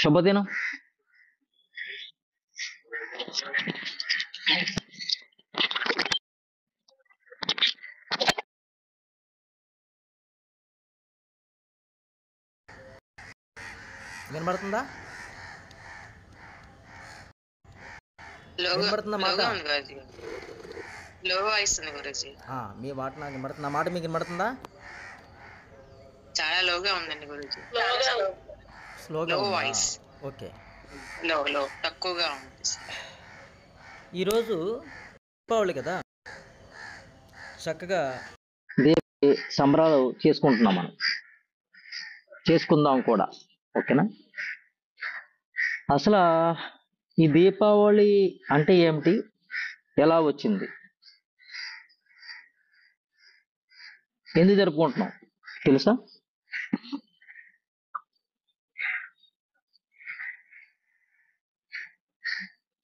శుభదినం. వినబడుతుందా? వినబడుతుందా మాట? మీ మాట నాకు వినబడుతుంది. మాట మీకు వినబడుతుందా? చాలా లోగా ఉందండి గురుజీ. స్లోగా వాయిస్. ఓకే, తక్కువగా ఉంది. ఈరోజు దీపావళి కదా, చక్కగా దేవి సంబరాలు చేసుకుంటున్నాం, మనం చేసుకుందాం కూడా. ఓకేనా? అసలు ఈ దీపావళి అంటే ఏమిటి, ఎలా వచ్చింది, ఎందుకు జరుపుకుంటున్నాం తెలుసా?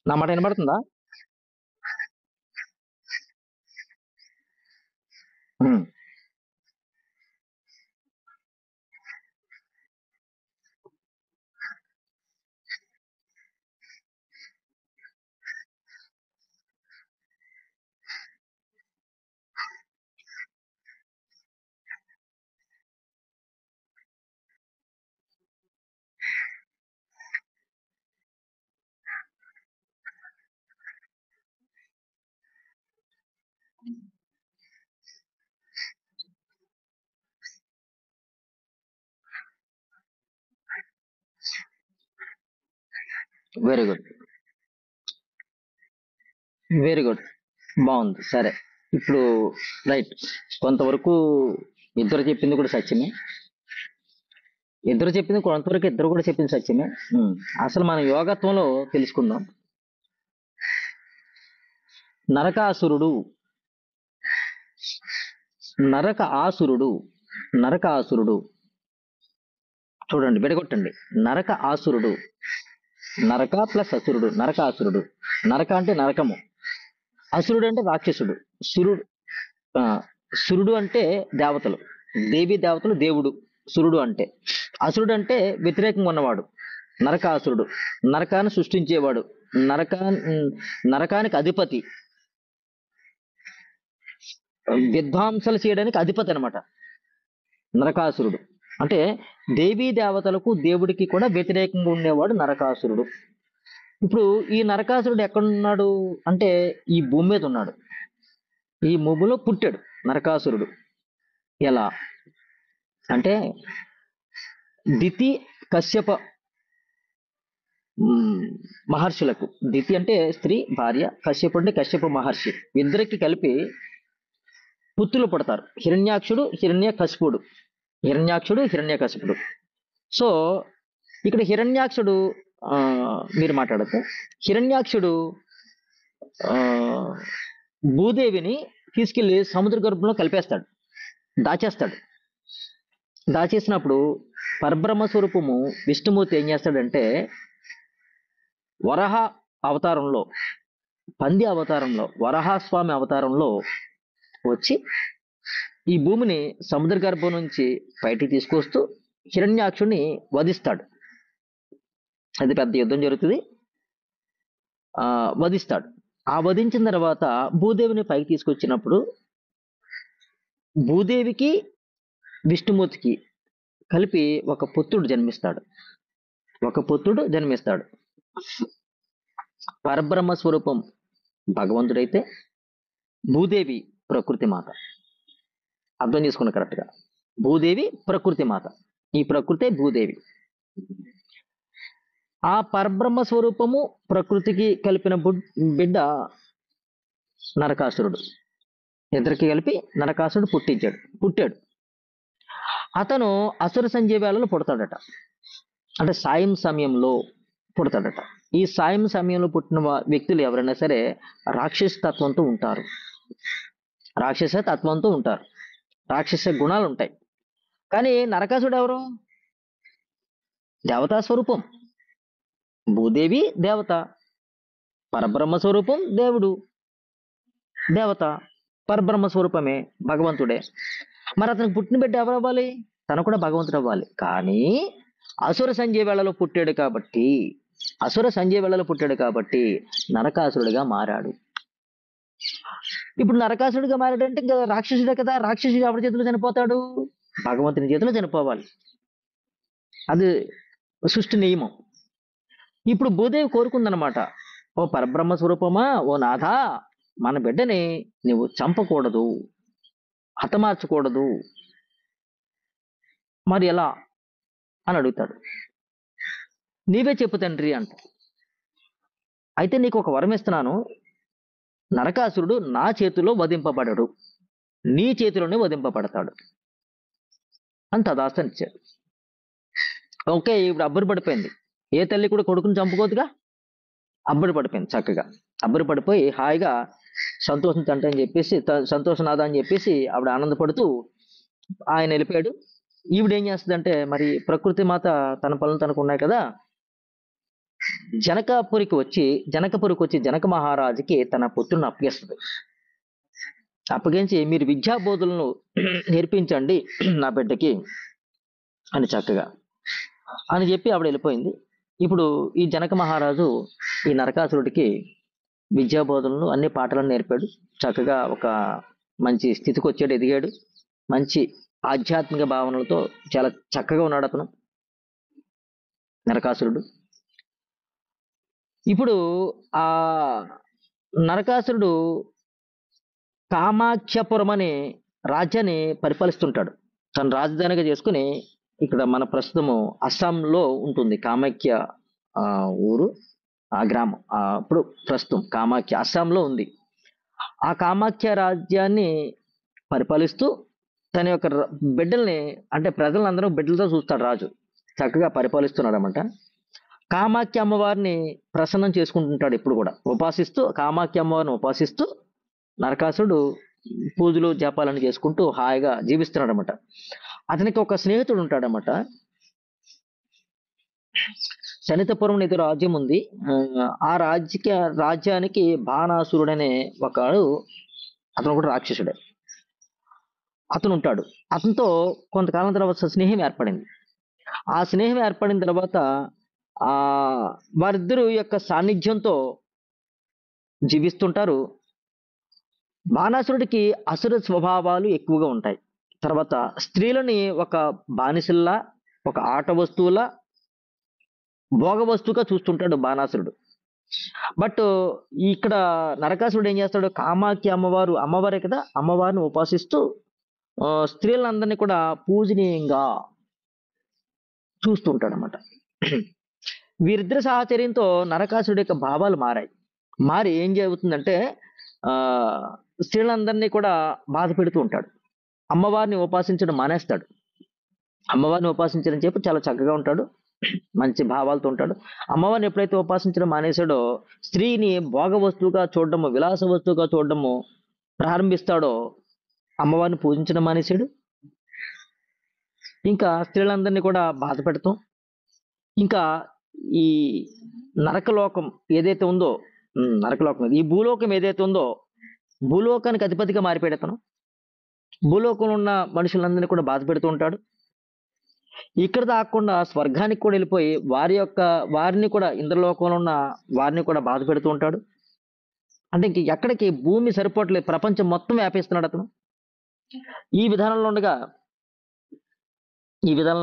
నా మాట వినబడుతుందా? వెరీ గుడ్, వెరీ గుడ్, బాగుంది. సరే, ఇప్పుడు రైట్, కొంతవరకు ఇద్దరు చెప్పింది కూడా సత్యమే, కొంతవరకు ఇద్దరు కూడా చెప్పింది సత్యమే. అసలు మన యోగత్వంలో తెలుసుకుందాం. నరకాసురుడు చూడండి, విడగొట్టండి. నరక ఆసురుడు, నరక ప్లస్ అసురుడు, నరకాసురుడు. నరక అంటే నరకము, అసురుడు అంటే రాక్షసుడు, సురుడు అంటే దేవతలు, దేవీ దేవతలు, దేవుడు సురుడు అంటే. అసురుడు అంటే వ్యతిరేకంగా ఉన్నవాడు, నరకాసురుడు. నరకాన్ని సృష్టించేవాడు, నరకానికి అధిపతి, విధ్వంసాలు చేయడానికి అధిపతి అనమాట నరకాసురుడు. అంటే దేవీ దేవతలకు, దేవుడికి కూడా వ్యతిరేకంగా ఉండేవాడు నరకాసురుడు. ఇప్పుడు ఈ నరకాసురుడు ఎక్కడున్నాడు అంటే ఈ భూమి మీద ఉన్నాడు, ఈ భూమిలో పుట్టాడు నరకాసురుడు. ఎలా అంటే దితి కశ్యప మహర్షులకు, దితి అంటే స్త్రీ భార్య, కశ్యపు అంటే కశ్యప మహర్షి, ఇద్దరికి కలిపి పుత్రులు పుడతారు. హిరణ్యాక్షుడు, హిరణ్యకశిపుడు. సో ఇక్కడ హిరణ్యాక్షుడు, మీరు మాట్లాడితే హిరణ్యాక్షుడు భూదేవిని తీసుకెళ్లి సముద్ర గర్భంలో కలిపేస్తాడు, దాచేసినప్పుడు పరబ్రహ్మ స్వరూపము విష్ణుమూర్తి ఏం చేస్తాడంటే వరహ అవతారంలో, పంది అవతారంలో, వరహాస్వామి అవతారంలో వచ్చి ఈ భూమిని సముద్ర గర్భం నుంచి బయటికి తీసుకొస్తూ హిరణ్యాక్షుడిని వధిస్తాడు. అది పెద్ద యుద్ధం జరుగుతుంది, వధిస్తాడు. ఆ వధించిన తర్వాత భూదేవిని పైకి తీసుకొచ్చినప్పుడు భూదేవికి విష్ణుమూర్తికి కలిపి ఒక పుత్రుడు జన్మిస్తాడు. పరబ్రహ్మ స్వరూపం భగవంతుడైతే భూదేవి ప్రకృతి మాత. అర్థం చేసుకున్న కరెక్ట్గా, భూదేవి ప్రకృతి మాత, ఈ ప్రకృతే భూదేవి. ఆ పరబ్రహ్మ స్వరూపము ప్రకృతికి కలిపిన బిడ్డ నరకాసురుడు. ఇద్దరికి కలిపి నరకాసురుడు పుట్టాడు. అతను అసుర సంజీవాలలో పుడతాడట, అంటే సాయం సమయంలో పుడతాడట. ఈ సాయం సమయంలో పుట్టిన వ్యక్తులు ఎవరైనా సరే రాక్షస తత్వంతో ఉంటారు, రాక్షస గుణాలు ఉంటాయి. కానీ నరకాసుడు ఎవరు? దేవతా స్వరూపం. భూదేవి దేవత, పరబ్రహ్మ స్వరూపం దేవుడు, దేవత పరబ్రహ్మ స్వరూపమే, భగవంతుడే. మరి అతనికి పుట్టిన బిడ్డ ఎవరు అవ్వాలి? తను కూడా భగవంతుడు అవ్వాలి. కానీ అసుర సంధ్య వేళలో పుట్టాడు కాబట్టి అసుర సంధ్య వేళలో పుట్టాడు కాబట్టి నరకాసురుడిగా మారాడు. ఇప్పుడు నరకాసురుడిగా మారాడంటే ఇంకా రాక్షసుడే కదా, రాక్షసుడు ఎవరి చేతిలో చనిపోతాడు? భగవంతుని చేతిలో చనిపోవాలి. అది సృష్టి నియమం. ఇప్పుడు భూదేవి కోరుకుందనమాట, ఓ పరబ్రహ్మ స్వరూపమా, ఓ నాథా, మన బిడ్డని నువ్వు చంపకూడదు, హతమార్చకూడదు, మరి ఎలా అని అడుగుతాడు. నీవే చెప్పు తండ్రి అంట. అయితే నీకు ఒక వరం ఇస్తున్నాను, నరకాసురుడు నా చేతిలో వధింపబడడు, నీ చేతిలోనే వధింపబడతాడు అని తదాస్తనిచ్చారు. ఓకే, ఇప్పుడు అబ్బురు పడిపోయింది. ఏ తల్లి కూడా కొడుకుని చంపుకోదుగా, అబ్బురు పడిపోయింది. చక్కగా అబ్బురు పడిపోయి హాయిగా సంతోషించండి అని చెప్పేసి, సంతోషనాథ అని చెప్పేసి ఆవిడ ఆనందపడుతూ ఆయన వెళ్ళిపోయాడు. ఈవిడ ఏం చేస్తుందంటే, మరి ప్రకృతి మాత తన పనులు తనకు ఉన్నాయి కదా, జనకపురికి వచ్చి జనక మహారాజుకి తన పుత్రుని అప్పగిస్తుంది. అప్పగించి మీరు విద్యాబోధులను నేర్పించండి నా బిడ్డకి అని చక్కగా అని చెప్పి ఆవిడ వెళ్ళిపోయింది. ఇప్పుడు ఈ జనక మహారాజు ఈ నరకాసురుడికి విద్యాబోధనలు అన్ని పాటలను నేర్పాడు. చక్కగా ఒక మంచి స్థితికి వచ్చాడు, ఎదిగాడు. మంచి ఆధ్యాత్మిక భావనలతో చాలా చక్కగా ఉన్నాడు అతను నరకాసురుడు. ఇప్పుడు ఆ నరకాసురుడు కామాఖ్యపురం అనే రాజ్యాన్ని పరిపాలిస్తుంటాడు. తను రాజధానిగా చేసుకుని, ఇక్కడ మన ప్రస్తుతము అస్సాంలో ఉంటుంది కామాఖ్య ఊరు, ఆ గ్రామం. ఇప్పుడు ప్రస్తుతం కామాఖ్య అస్సాంలో ఉంది. ఆ కామాఖ్య రాజ్యాన్ని పరిపాలిస్తూ తన యొక్క బిడ్డల్ని, అంటే ప్రజలందరూ బిడ్డలతో చూస్తాడు రాజు. చక్కగా పరిపాలిస్తున్నాడు అన్నమాట. కామాఖ్య అమ్మవారిని ప్రసన్నం చేసుకుంటుంటాడు ఎప్పుడు కూడా, ఉపాసిస్తూ కామాఖ్య అమ్మవారిని ఉపాసిస్తూ నరకాసురుడు పూజలు జపాలను చేసుకుంటూ హాయిగా జీవిస్తున్నాడు అనమాట. అతనికి ఒక స్నేహితుడు ఉంటాడనమాట. శనితపురం అనేది రాజ్యం ఉంది. ఆ రాజ్యానికి బాణాసురుడు అనే ఒకడు, అతను కూడా రాక్షసుడే, అతను ఉంటాడు. అతనితో కొంతకాలం తర్వాత స్నేహం ఏర్పడింది. ఆ స్నేహం ఏర్పడిన తర్వాత వారిద్దరు యొక్క సాన్నిధ్యంతో జీవిస్తుంటారు. బాణాసురుడికి అసుర స్వభావాలు ఎక్కువగా ఉంటాయి. తర్వాత స్త్రీలని ఒక బానిసల్లా, ఒక ఆట వస్తువులా, భోగ వస్తువుగా చూస్తుంటాడు బాణాసురుడు. బట్ ఇక్కడ నరకాసురుడు ఏం చేస్తాడు, కామాఖ్య అమ్మవారే కదా, అమ్మవారిని ఉపాసిస్తూ స్త్రీలందరినీ కూడా పూజనీయంగా చూస్తుంటాడు అనమాట. వీరిద్దరి సాహచర్యంతో నరకాసురుడి యొక్క భావాలు మారి ఏం జరుగుతుందంటే, స్త్రీలందరినీ కూడా బాధ పెడుతూ ఉంటాడు. అమ్మవారిని ఉపాసించడం మానేస్తాడు. అమ్మవారిని ఉపాసించడం చెప్పి చాలా చక్కగా ఉంటాడు, మంచి భావాలతో ఉంటాడు. అమ్మవారిని ఎప్పుడైతే ఉపాసించడం మానేశాడో, స్త్రీని భోగ వస్తువుగా చూడడము, విలాస వస్తువుగా చూడడము ప్రారంభిస్తాడో, అమ్మవారిని పూజించడం మానేశాడు. ఇంకా స్త్రీలందరినీ కూడా బాధ పెడతాం. ఇంకా ఈ నరకలోకం ఏదైతే ఉందో, నరకలోకం, ఈ భూలోకం ఏదైతే ఉందో, భూలోకానికి అధిపతిగా మారిపోయాడు అతను. భూలోకంలో ఉన్న మనుషులందరినీ కూడా బాధ పెడుతూ ఉంటాడు. ఇక్కడ దాక్కుండా స్వర్గానికి కూడా వెళ్ళిపోయి వారిని కూడా, ఇంద్రలోకంలో ఉన్న వారిని కూడా బాధ పెడుతూ ఉంటాడు. అంటే ఇంక ఎక్కడికి భూమి సరిపోవట్లేదు, ప్రపంచం మొత్తం వ్యాపిస్తున్నాడు అతను. ఈ విధానంలో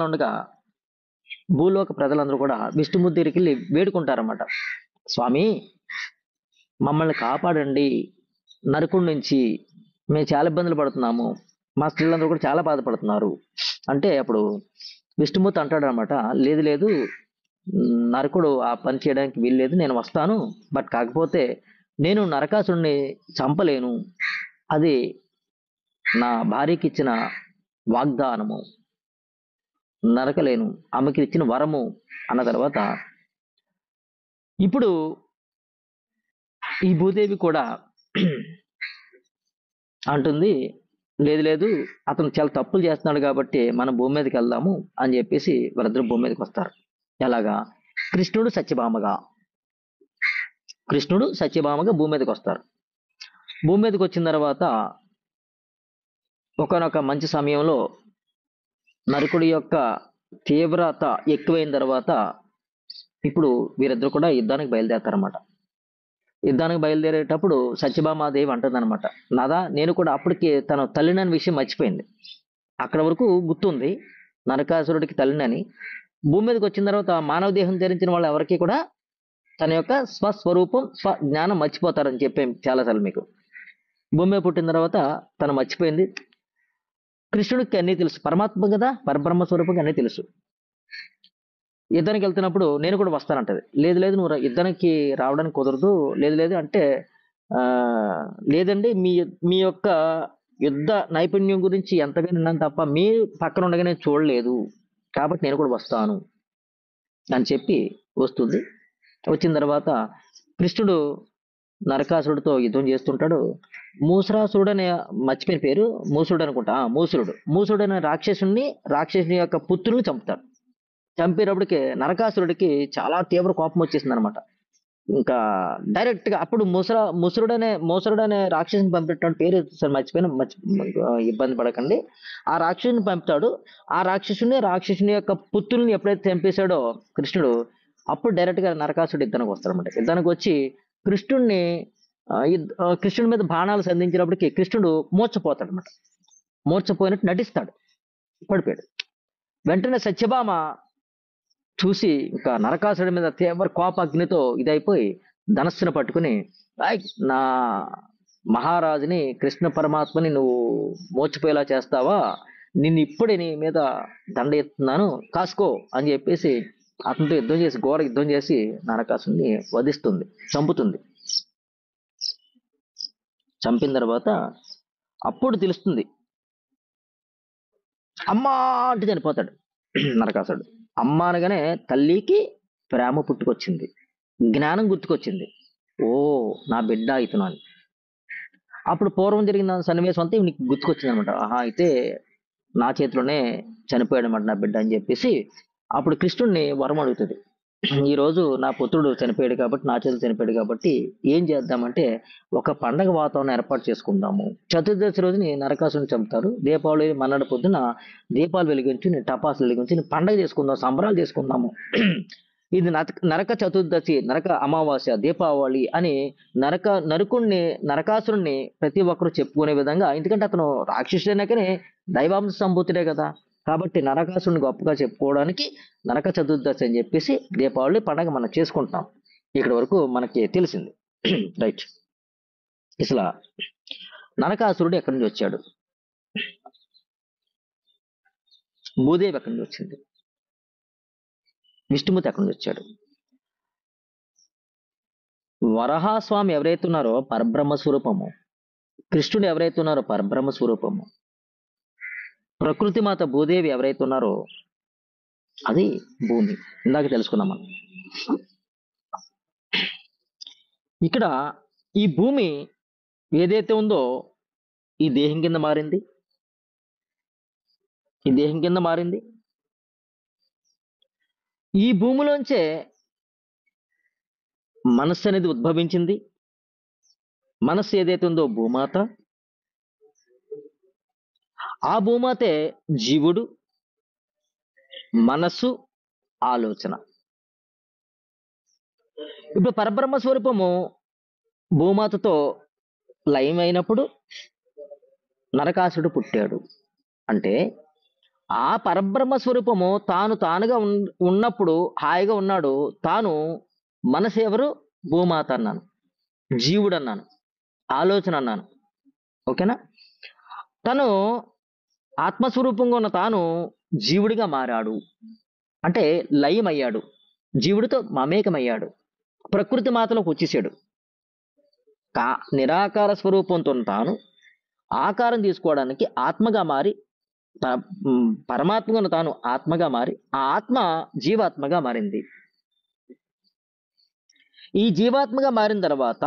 ఉండగా భూలోక ప్రజలందరూ కూడా విష్ణుమూర్తి దగ్గరికి వెళ్ళి వేడుకుంటారన్నమాట. స్వామి, మమ్మల్ని కాపాడండి నరకుడి నుంచి, మేము చాలా ఇబ్బందులు పడుతున్నాము, మా స్త్రీలందరూ కూడా చాలా బాధపడుతున్నారు అంటే, అప్పుడు విష్ణుమూర్తి అంటాడు అనమాట, లేదు నరకుడు ఆ పని చేయడానికి వీల్లేదు, నేను వస్తాను. బట్ కాకపోతే నేను నరకాసుడిని చంపలేను, అది నా భార్యకి ఇచ్చిన వాగ్దానము, నరకలేను, ఆమెకి ఇచ్చిన వరము అన్న తర్వాత, ఇప్పుడు ఈ భూదేవి కూడా అంటుంది, లేదు అతను చాలా తప్పులు చేస్తున్నాడు కాబట్టి మనం భూమి మీదకి వెళ్దాము అని చెప్పేసి వాళ్ళిద్దరు భూమి మీదకి వస్తారు. ఎలాగా? కృష్ణుడు సత్యభామగా భూమి మీదకి వస్తారు. భూమి మీదకి వచ్చిన తర్వాత ఒకనొక మంచి సమయంలో నరకుడి యొక్క తీవ్రత ఎక్కువైన తర్వాత ఇప్పుడు వీరిద్దరు కూడా యుద్ధానికి బయలుదేరతారన్నమాట. యుద్ధానికి బయలుదేరేటప్పుడు సత్యభామాదేవి అంటుందన్నమాట, నాదా నేను కూడా అప్పటికి తన తల్లినని విషయం మర్చిపోయింది. అక్కడ వరకు గుర్తుంది నరకాసురుడికి తల్లినని. భూమి మీదకి వచ్చిన తర్వాత మానవ దేహం ధరించిన వాళ్ళు ఎవరికి కూడా తన యొక్క స్వస్వరూపం స్వ జ్ఞానం మర్చిపోతారని చెప్పాం చాలాసార్లు మీకు. భూమి మీద పుట్టిన తర్వాత తను మర్చిపోయింది. కృష్ణుడికి అన్నీ తెలుసు, పరమాత్మ కదా, పరబ్రహ్మ స్వరూపంగా అన్నీ తెలుసు. యుద్ధానికి వెళ్తున్నప్పుడు నేను కూడా వస్తానంటది. లేదు లేదు నువ్వు యుద్ధానికి రావడానికి కుదరదు, లేదు లేదు అంటే ఆ లేదండి మీ యొక్క యుద్ధ నైపుణ్యం గురించి ఎంతగా విన్నాను తప్ప మీ పక్కన ఉండగా నేను చూడలేదు, కాబట్టి నేను కూడా వస్తాను అని చెప్పి వస్తుంది. వచ్చిన తర్వాత కృష్ణుడు నరకాసురుడితో యుద్ధం చేస్తుంటాడు. మూసరాసురుడు అనే, మర్చిపోయిన పేరు, మూసురుడు అనుకుంటా, మూసురుడు అనే రాక్షసుని యొక్క పుత్రుని చంపుతాడు. చంపేటప్పటికి నరకాసురుడికి చాలా తీవ్ర కోపం వచ్చేసింది అనమాట. ఇంకా డైరెక్ట్ గా అప్పుడు మూసరుడనే రాక్షసుని పంపేటటువంటి పేరు సార్ మర్చిపోయిన, ఇబ్బంది పడకండి. ఆ రాక్షసుని పంపుతాడు. ఆ రాక్షసుని యొక్క పుత్రుల్ని ఎప్పుడైతే చంపేశాడో కృష్ణుడు, అప్పుడు డైరెక్ట్ గా నరకాసురుడు యుద్ధానికి వస్తాడనమాట. యుద్ధానికి వచ్చి కృష్ణుడి మీద బాణాలు సంధించినప్పటికీ కృష్ణుడు మూర్చపోతాడు అనమాట. మూర్చపోయినట్టు నటిస్తాడు, పడిపోయాడు. వెంటనే సత్యభామ చూసి ఇంకా నరకాసురుడి మీద తీవ్ర కోపాగ్నితో ఇదైపోయి ధనస్సును పట్టుకుని, నా మహారాజుని కృష్ణ పరమాత్మని నువ్వు మోచిపోయేలా చేస్తావా, నిన్ను ఇప్పుడే నీ మీద దండ ఎత్తున్నాను కాసుకో అని చెప్పేసి అతనితో యుద్ధం చేసి, ఘోర యుద్ధం చేసి నరకాసుని వధిస్తుంది, చంపుతుంది. చంపిన తర్వాత అప్పుడు తెలుస్తుంది, అమ్మా అంటే చనిపోతాడు నరకాసుడు. అమ్మ అనగానే తల్లికి ప్రేమ పుట్టుకొచ్చింది, జ్ఞానం గుర్తుకొచ్చింది, ఓ నా బిడ్డ అవుతున్నాను. అప్పుడు పూర్వం జరిగిన సన్నివేశం అంతా నీకు గుర్తుకొచ్చింది అనమాట. ఆహా, అయితే నా చేతిలోనే చనిపోయాడు అనమాట నా బిడ్డ అని చెప్పేసి అప్పుడు కృష్ణుడిని వరం అడుగుతుంది. ఈ రోజు నా పుత్రుడు చనిపోయాడు కాబట్టి, నా చేతులు చనిపోయాడు కాబట్టి ఏం చేద్దామంటే ఒక పండగ వాతావరణం ఏర్పాటు చేసుకుందాము. చతుర్దశి రోజుని నరకాసుని చంపుతారు. దీపావళి మన్నాడు పొద్దున దీపాలు వెలిగించి టపాసులు వెలిగించి పండగ చేసుకుందాం, సంబరాలు చేసుకుందాము. ఇది నరక చతుర్దశి, నరక అమావాస్య, దీపావళి అని నరకాసురుణ్ణి ప్రతి ఒక్కరు చెప్పుకునే విధంగా, ఎందుకంటే అతను రాక్షసుడైనాకనే దైవాంశ సంభూతుడే కదా, కాబట్టి నరకాసురుని గొప్పగా చెప్పుకోవడానికి నరక చతుర్దశి అని చెప్పేసి దీపావళి పండగ మనం చేసుకుంటాం. ఇక్కడ వరకు మనకి తెలిసింది. రైట్. అసలు నరకాసురుడు ఎక్కడి నుంచి వచ్చాడు, భూదేవి ఎక్కడి నుంచి వచ్చింది, విష్ణుమూర్తి ఎక్కడి నుంచి వచ్చాడు, వరహాస్వామి ఎవరైతే ఉన్నారో పరబ్రహ్మ స్వరూపము, కృష్ణుడు ఎవరైతే ఉన్నారో పరబ్రహ్మ స్వరూపము, ప్రకృతి మాత భూదేవి ఎవరైతే ఉన్నారో అది భూమి. ఇందాక తెలుసుకున్నాం మనం. ఇక్కడ ఈ భూమి ఏదైతే ఉందో ఈ దేహం కింద మారింది, ఈ దేహం కింద మారింది. ఈ భూమిలోంచే మనస్సు అనేది ఉద్భవించింది. మనస్సు ఏదైతే ఉందో భూమాత, ఆ భూమాతే జీవుడు, మనస్సు, ఆలోచన. ఇప్పుడు పరబ్రహ్మ స్వరూపము భూమాతతో లయం అయినప్పుడు నరకాసుడు పుట్టాడు. అంటే ఆ పరబ్రహ్మ స్వరూపము తానుగా ఉన్నప్పుడు హాయిగా ఉన్నాడు. తాను మనసు ఎవరు, భూమాత అన్నాను, జీవుడు అన్నాను, ఆలోచన అన్నాను. ఓకేనా? తను ఆత్మస్వరూపంగా ఉన్న తాను జీవుడిగా మారాడు, అంటే లయమయ్యాడు, జీవుడితో మమేకమయ్యాడు, ప్రకృతి మాతలోకి వచ్చేసాడు. నిరాకార స్వరూపంతో తాను ఆకారం తీసుకోవడానికి ఆత్మగా మారి, పరమాత్మగా తాను ఆత్మగా మారి, ఆ ఆత్మ జీవాత్మగా మారింది. ఈ జీవాత్మగా మారిన తర్వాత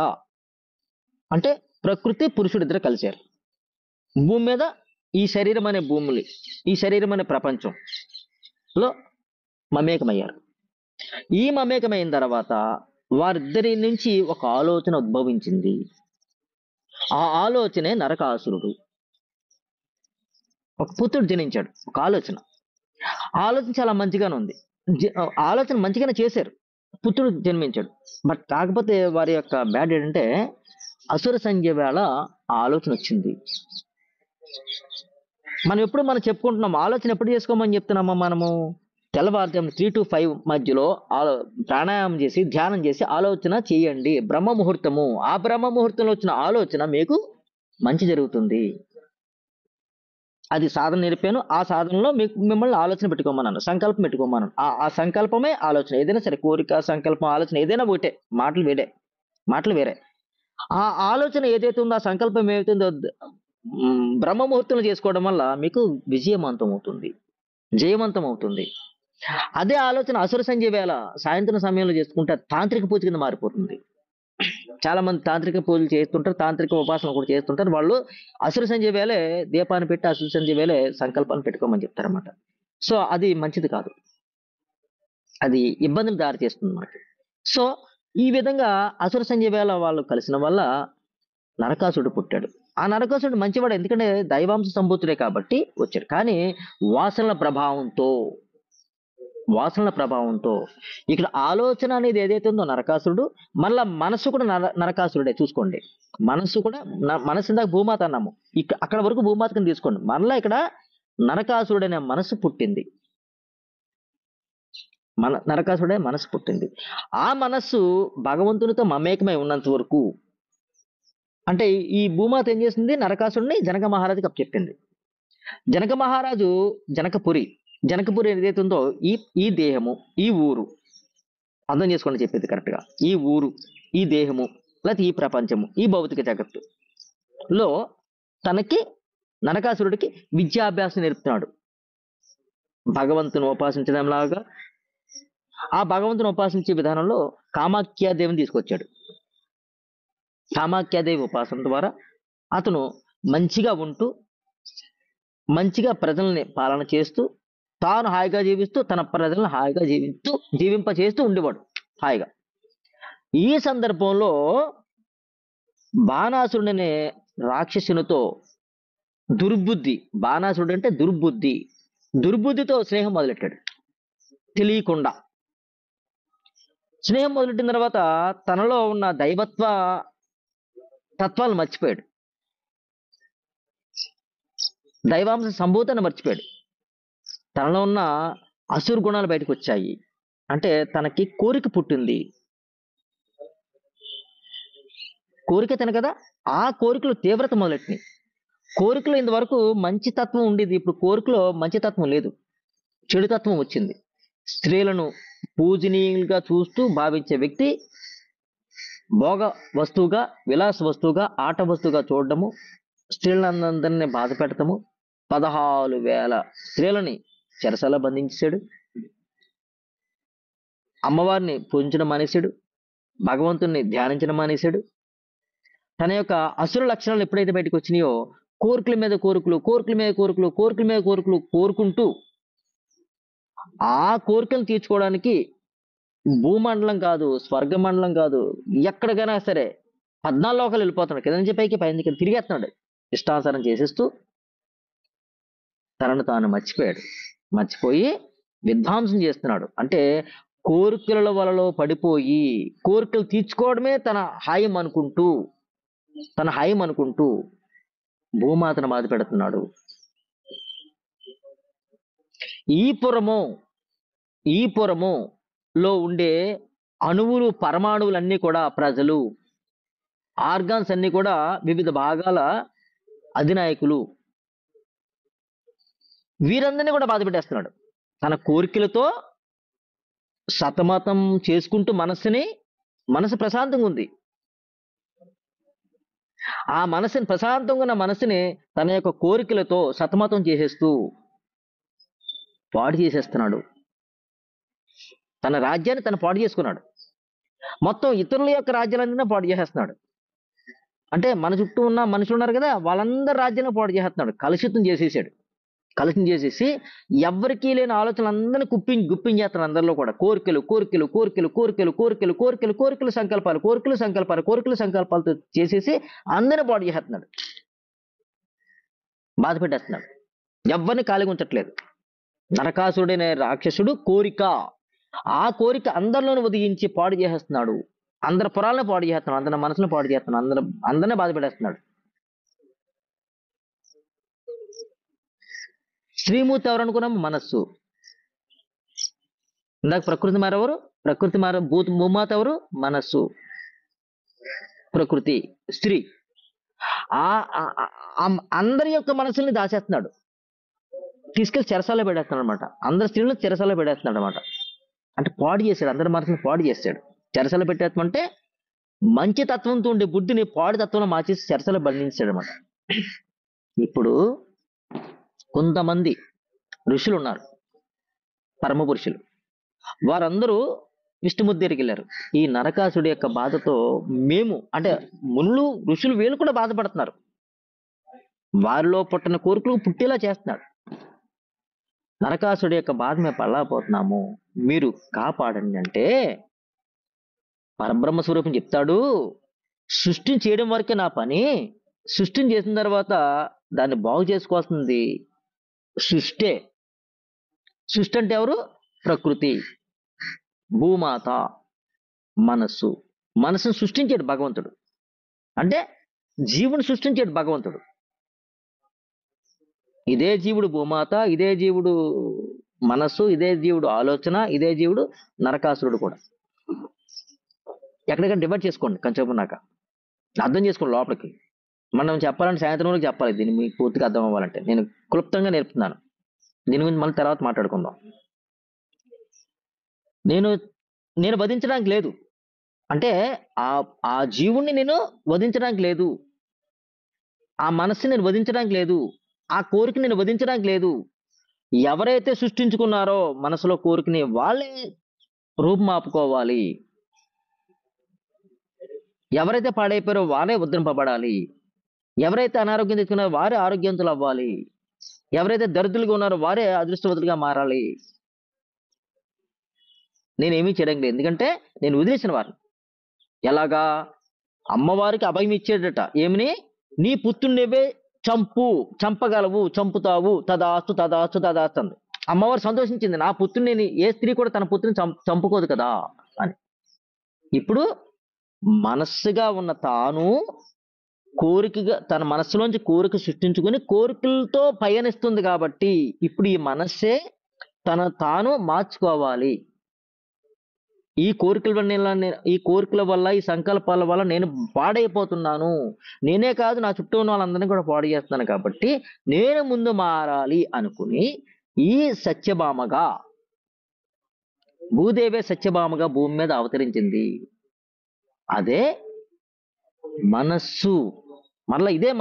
అంటే ప్రకృతి పురుషుడు ఇద్దరు కలిశారు. భూమి మీద ఈ శరీరం అనే భూములు, ఈ శరీరం అనే ప్రపంచంలో మమేకమయ్యారు. ఈ మమేకమైన తర్వాత వారిద్దరి నుంచి ఒక ఆలోచన ఉద్భవించింది. ఆ ఆలోచనే నరకాసురుడు. ఒక పుత్రుడు జనించాడు, ఒక ఆలోచన. ఆలోచన చాలా మంచిగానే ఉంది. జ ఆలోచన మంచిగానే చేశారు. పుత్రుడు జన్మించాడు. బట్ కాకపోతే వారి యొక్క బ్యాడ్ ఏంటంటే అసుర సంధ్య వేళ ఆ ఆలోచనొచ్చింది. మనం చెప్పుకుంటున్నాం. ఆలోచన ఎప్పుడు చేసుకోమని చెప్తున్నామా మనము? తెల్లవారుజామున 3-5 మధ్యలో ప్రాణాయామం చేసి, ధ్యానం చేసి ఆలోచన చేయండి. బ్రహ్మ ముహూర్తము. ఆ బ్రహ్మ ముహూర్తంలో వచ్చిన ఆలోచన మీకు మంచి జరుగుతుంది. అది సాధన నేర్పాను. ఆ సాధనలో మిమ్మల్ని ఆలోచన పెట్టుకోమన్నాను. సంకల్పం పెట్టుకోమన్నాను. ఆ సంకల్పమే ఆలోచన. ఏదైనా సరే కోరిక, సంకల్పం, ఆలోచన ఏదైనా ఒకటే. మాటలు వేరే. ఆ ఆలోచన ఏదైతే ఉందో, ఆ సంకల్పం ఏదైతే ఉందో బ్రహ్మ ముహూర్తంలో చేసుకోవడం వల్ల మీకు జయవంతం అవుతుంది. అదే ఆలోచన అసుర సంధ్య వేళ సాయంత్రం సమయంలో చేసుకుంటే తాంత్రిక పూజ కింద మారిపోతుంది. చాలా మంది తాంత్రిక పూజలు చేస్తుంటారు. తాంత్రిక ఉపాసన కూడా చేస్తుంటారు. వాళ్ళు అసుర సంధ్య వేళే దీపాన్ని పెట్టి అసుర సంధ్య వేళే సంకల్పాన్ని పెట్టుకోమని చెప్తారన్నమాట. సో అది మంచిది కాదు. అది ఇబ్బందులు దారి చేస్తుంది మనకి. సో ఈ విధంగా అసుర సంధ్య వేళ వాళ్ళు కలిసిన వల్ల నరకాసురుడు పుట్టాడు. ఆ నరకాసురుడు మంచివాడు. ఎందుకంటే దైవాంశ సంభూతుడే కాబట్టి వచ్చాడు. కానీ వాసనల ప్రభావంతో ఇక్కడ ఆలోచన అనేది ఏదైతే ఉందో నరకాసురుడు, మళ్ళా మనసు కూడా నరకాసురుడే. చూసుకోండి, మనసు ఇందాక భూమాత అన్నాము. అక్కడ వరకు భూమాత కింద తీసుకోండి. మళ్ళా ఇక్కడ నరకాసురుడు అనే మనసు పుట్టింది. నరకాసురుడే మనసు పుట్టింది. ఆ మనస్సు భగవంతునితో మమేకమై ఉన్నంత వరకు, అంటే ఈ భూమాత ఏం చేసింది? నరకాసురుడిని జనక మహారాజుకి అప్పచెప్పింది. జనక మహారాజు జనకపురి ఏదైతే ఉందో ఈ దేహము, ఈ ఊరు, అర్థం చేసుకోండి చెప్పేది కరెక్ట్గా. ఈ ఊరు, ఈ దేహము, లేకపోతే ఈ ప్రపంచము, ఈ భౌతిక జగత్తులో నరకాసురుడికి విద్యాభ్యాసం నేర్పుతున్నాడు. భగవంతుని ఉపాసించడం లాగా ఆ భగవంతుని ఉపాసించే విధానంలో కామాఖ్యాదేవిని తీసుకొచ్చాడు. కామాఖ్యాదేవి ఉపాసన ద్వారా అతను మంచిగా ఉంటూ, మంచిగా ప్రజల్ని పాలన చేస్తూ, తాను హాయిగా జీవిస్తూ, తన ప్రజలను హాయిగా జీవింపచేస్తూ ఉండేవాడు హాయిగా. ఈ సందర్భంలో బాణాసురుడనే రాక్షసునితో బాణాసురుడు అంటే దుర్బుద్ధితో స్నేహం మొదలెట్టాడు. తెలియకుండా స్నేహం మొదలెట్టిన తర్వాత తనలో ఉన్న దైవత్వ తత్వాలు మర్చిపోయాడు. దైవాంశ సంభూతాన్ని మర్చిపోయాడు. తనలో ఉన్న అసురు గుణాలు బయటకు వచ్చాయి. అంటే తనకి కోరిక పుట్టింది. కోరిక తన కదా, ఆ కోరికలు తీవ్రత మొదలెట్టినాయి. కోరికలో ఇంతవరకు మంచి తత్వం ఉండేది. ఇప్పుడు కోరికలో మంచి తత్వం లేదు, చెడు తత్వం వచ్చింది. స్త్రీలను పూజనీయులుగా చూస్తూ భావించే వ్యక్తి భోగ వస్తువుగా, విలాస వస్తువుగా, ఆట వస్తువుగా చూడడము, స్త్రీలందరినీ బాధ పెట్టడము, 16,000 స్త్రీలని చెరసాల బంధించాడు. అమ్మవారిని పూజించడం మానేశాడు. భగవంతుణ్ణి ధ్యానించడం మానేశాడు. తన యొక్క అసుర లక్షణాలు ఎప్పుడైతే బయటకు వచ్చినాయో, కోరికల మీద కోరికలు కోరుకుంటూ ఆ కోరికలు తీర్చుకోవడానికి భూమండలం కాదు, స్వర్గమండలం కాదు, ఎక్కడికైనా సరే 14 లోకాలు వెళ్ళిపోతున్నాడు. కింద నుంచి పైకి, పై నుంచి తిరిగేస్తున్నాడు. ఇష్టానుసారం చేసేస్తూ తనను తాను మర్చిపోయి విధ్వంసం చేస్తున్నాడు. అంటే కోరికల వలలో పడిపోయి కోరికలు తీర్చుకోవడమే తన హాయం అనుకుంటూ భూమాతను బాధ పెడుతున్నాడు. ఈ పురములో ఉండే అణువులు, పరమాణువులన్నీ కూడా ప్రజలు, ఆర్గాన్స్ అన్ని కూడా వివిధ భాగాల అధినాయకులు, వీరందరినీ కూడా బాధ పెట్టేస్తున్నాడు. తన కోరికలతో సతమతం చేసుకుంటూ మనసు ప్రశాంతంగా ఉంది. ఆ ప్రశాంతంగా ఉన్న మనసుని తన యొక్క కోరికలతో సతమతం చేసేస్తూ పాడు చేసేస్తున్నాడు. తన రాజ్యాన్ని తను పాడు చేసుకున్నాడు. మొత్తం ఇతరుల యొక్క రాజ్యాలన్నీ పాడు చేసేస్తున్నాడు. అంటే మన చుట్టూ ఉన్న మనుషులు ఉన్నారు కదా, వాళ్ళందరి రాజ్యాన్ని పాడు చేసేస్తున్నాడు. కలుషితం చేసేసి ఎవరికీ లేని ఆలోచనలు అందరినీ గుప్పించేస్తున్నాడు. అందరిలో కూడా కోరికలు సంకల్పాలతో చేసేసి అందరిని పాడు చేసేస్తున్నాడు, బాధ పెట్టేస్తున్నాడు. ఎవరిని ఖాళీగా ఉంచట్లేదు. నరకాసురుడనే రాక్షసుడు కోరిక, ఆ కోరిక అందరిలోనూ ఉదయించి పాడు చేసేస్తున్నాడు. అందరి పురాలను పాడు చేస్తున్నాడు, అందరి మనసును పాడు చేస్తున్నాడు, అందరిని బాధ పెట్టేస్తున్నాడు. శ్రీమూర్తి ఎవరు అనుకున్నాం? మనస్సు. ఇందాక ప్రకృతి మారెవరు? ప్రకృతి మార భూమాత ఎవరు? మనస్సు. ప్రకృతి స్త్రీ. ఆ ఆ- ఆ అందరి యొక్క మనసుల్ని దాచేస్తున్నాడు, తీసుకెళ్లి చెరసాల్లో పెడేస్తున్నాడు అనమాట. అందరి స్త్రీలను చెరసాల్లో పెడేస్తున్నాడు అనమాట. అంటే పాడు చేశాడు, అందరి మనసుని పాడు చేశాడు. చెరసాల్లో పెట్టేస్తామంటే మంచి తత్వంతో ఉండే బుద్ధిని పాడు తత్వంలో మార్చేసి చెరసాల్లో బంధించాడు అనమాట. ఇప్పుడు కొంతమంది ఋషులు ఉన్నారు, పరమ పురుషులు. వారందరూ విష్ణుమూర్తి దగ్గరికి వెళ్ళారు. ఈ నరకాసుడి యొక్క బాధతో మేము అంటే మునులు ఋషులు వీళ్ళు కూడా బాధపడుతున్నారు. వారిలో పుట్టిన కోరికలు పుట్టేలా చేస్తున్నాడు. నరకాసుడి యొక్క బాధ మేము పడలేకపోతున్నాము, మీరు కాపాడండి అంటే పరబ్రహ్మ స్వరూపం చెప్తాడు, సృష్టిని చేయడం వరకే నా పని. సృష్టిని చేసిన తర్వాత దాన్ని బాగు చేసుకోవాల్సింది సృష్టే. సృష్టి అంటే ఎవరు? ప్రకృతి, భూమాత, మనస్సు. మనస్సును సృష్టించాడు భగవంతుడు, అంటే జీవుని సృష్టించాడు భగవంతుడు. ఇదే జీవుడు భూమాత, ఇదే జీవుడు మనస్సు, ఇదే జీవుడు ఆలోచన, ఇదే జీవుడు నరకాసురుడు కూడా. ఎక్కడికైనా డివైడ్ చేసుకోండి, కొంచెం నాక అర్థం చేసుకోండి లోపలికి. మనం చెప్పాలంటే సాయంత్రం వరకు చెప్పాలి, దీన్ని మీకు పూర్తిగా అర్థం అవ్వాలంటే. నేను క్లుప్తంగా నేర్పుతున్నాను, దీని గురించి మళ్ళీ తర్వాత మాట్లాడుకుందాం. నేను నేను వధించడానికి లేదు అంటే ఆ ఆ జీవుణ్ణి నేను వధించడానికి లేదు, ఆ మనస్సుని నేను వధించడానికి లేదు, ఆ కోరికని నేను వధించడానికి లేదు. ఎవరైతే సృష్టించుకున్నారో మనసులో కోరికని వాళ్ళే రూపుమాపుకోవాలి. ఎవరైతే పాడైపోయారో వాళ్ళే ఉద్ధరింపబడాలి. ఎవరైతే అనారోగ్యం తెచ్చుకున్నారో వారే ఆరోగ్యవంతులు అవ్వాలి. ఎవరైతే దరిద్రులుగా ఉన్నారో వారే అదృష్టవంతులుగా మారాలి. నేనేమీ చేయడం లేదు, ఎందుకంటే నేను వదిలేసిన వారిని. ఎలాగా? అమ్మవారికి అభయం ఇచ్చేటట, ఏమని? నీ పుత్రుడివే చంపగలవు, చంపుతావు, తదాస్తు తదాస్తు తదాస్తు అంది. అమ్మవారు సంతోషించింది, నా పుత్రుడిని, ఏ స్త్రీ కూడా తన పుత్రుని చంపుకోదు కదా అని. ఇప్పుడు మనస్సుగా ఉన్న తాను కోరికగా తన మనస్సులోంచి కోరిక సృష్టించుకొని కోరికలతో పయనిస్తుంది కాబట్టి ఇప్పుడు ఈ మనస్సే తన తాను మార్చుకోవాలి. ఈ కోరికల వల్ల ఈ సంకల్పాల వల్ల నేను పాడైపోతున్నాను, నేనే కాదు నా చుట్టూ ఉన్న వాళ్ళందరినీ కూడా పాడు చేస్తున్నాను, కాబట్టి నేను ముందు మారాలి అనుకుని ఈ సత్యభామగా, భూదేవే సత్యభామగా భూమి మీద అవతరించింది. అదే మనస్సు. మరలా ఇదే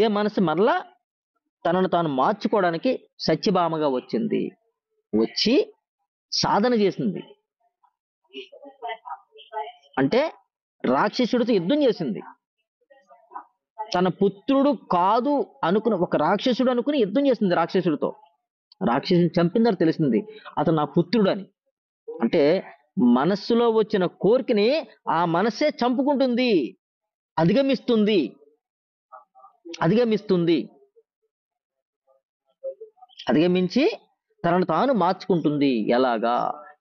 మనస్సు మరలా తనను తాను మార్చుకోవడానికి సత్యభామగా వచ్చింది. వచ్చి సాధన చేసింది, అంటే రాక్షసుడితో యుద్ధం చేసింది. తన పుత్రుడు కాదు అనుకుని, ఒక రాక్షసుడు అనుకుని యుద్ధం చేసింది రాక్షసుడితో. రాక్షసుని చంపిందని తెలిసింది అతను నా పుత్రుడు అని. అంటే మనస్సులో వచ్చిన కోరికని ఆ మనస్సే చంపుకుంటుంది, అధిగమిస్తుంది. అధిగమించి తనను తాను మార్చుకుంటుంది. ఎలాగా?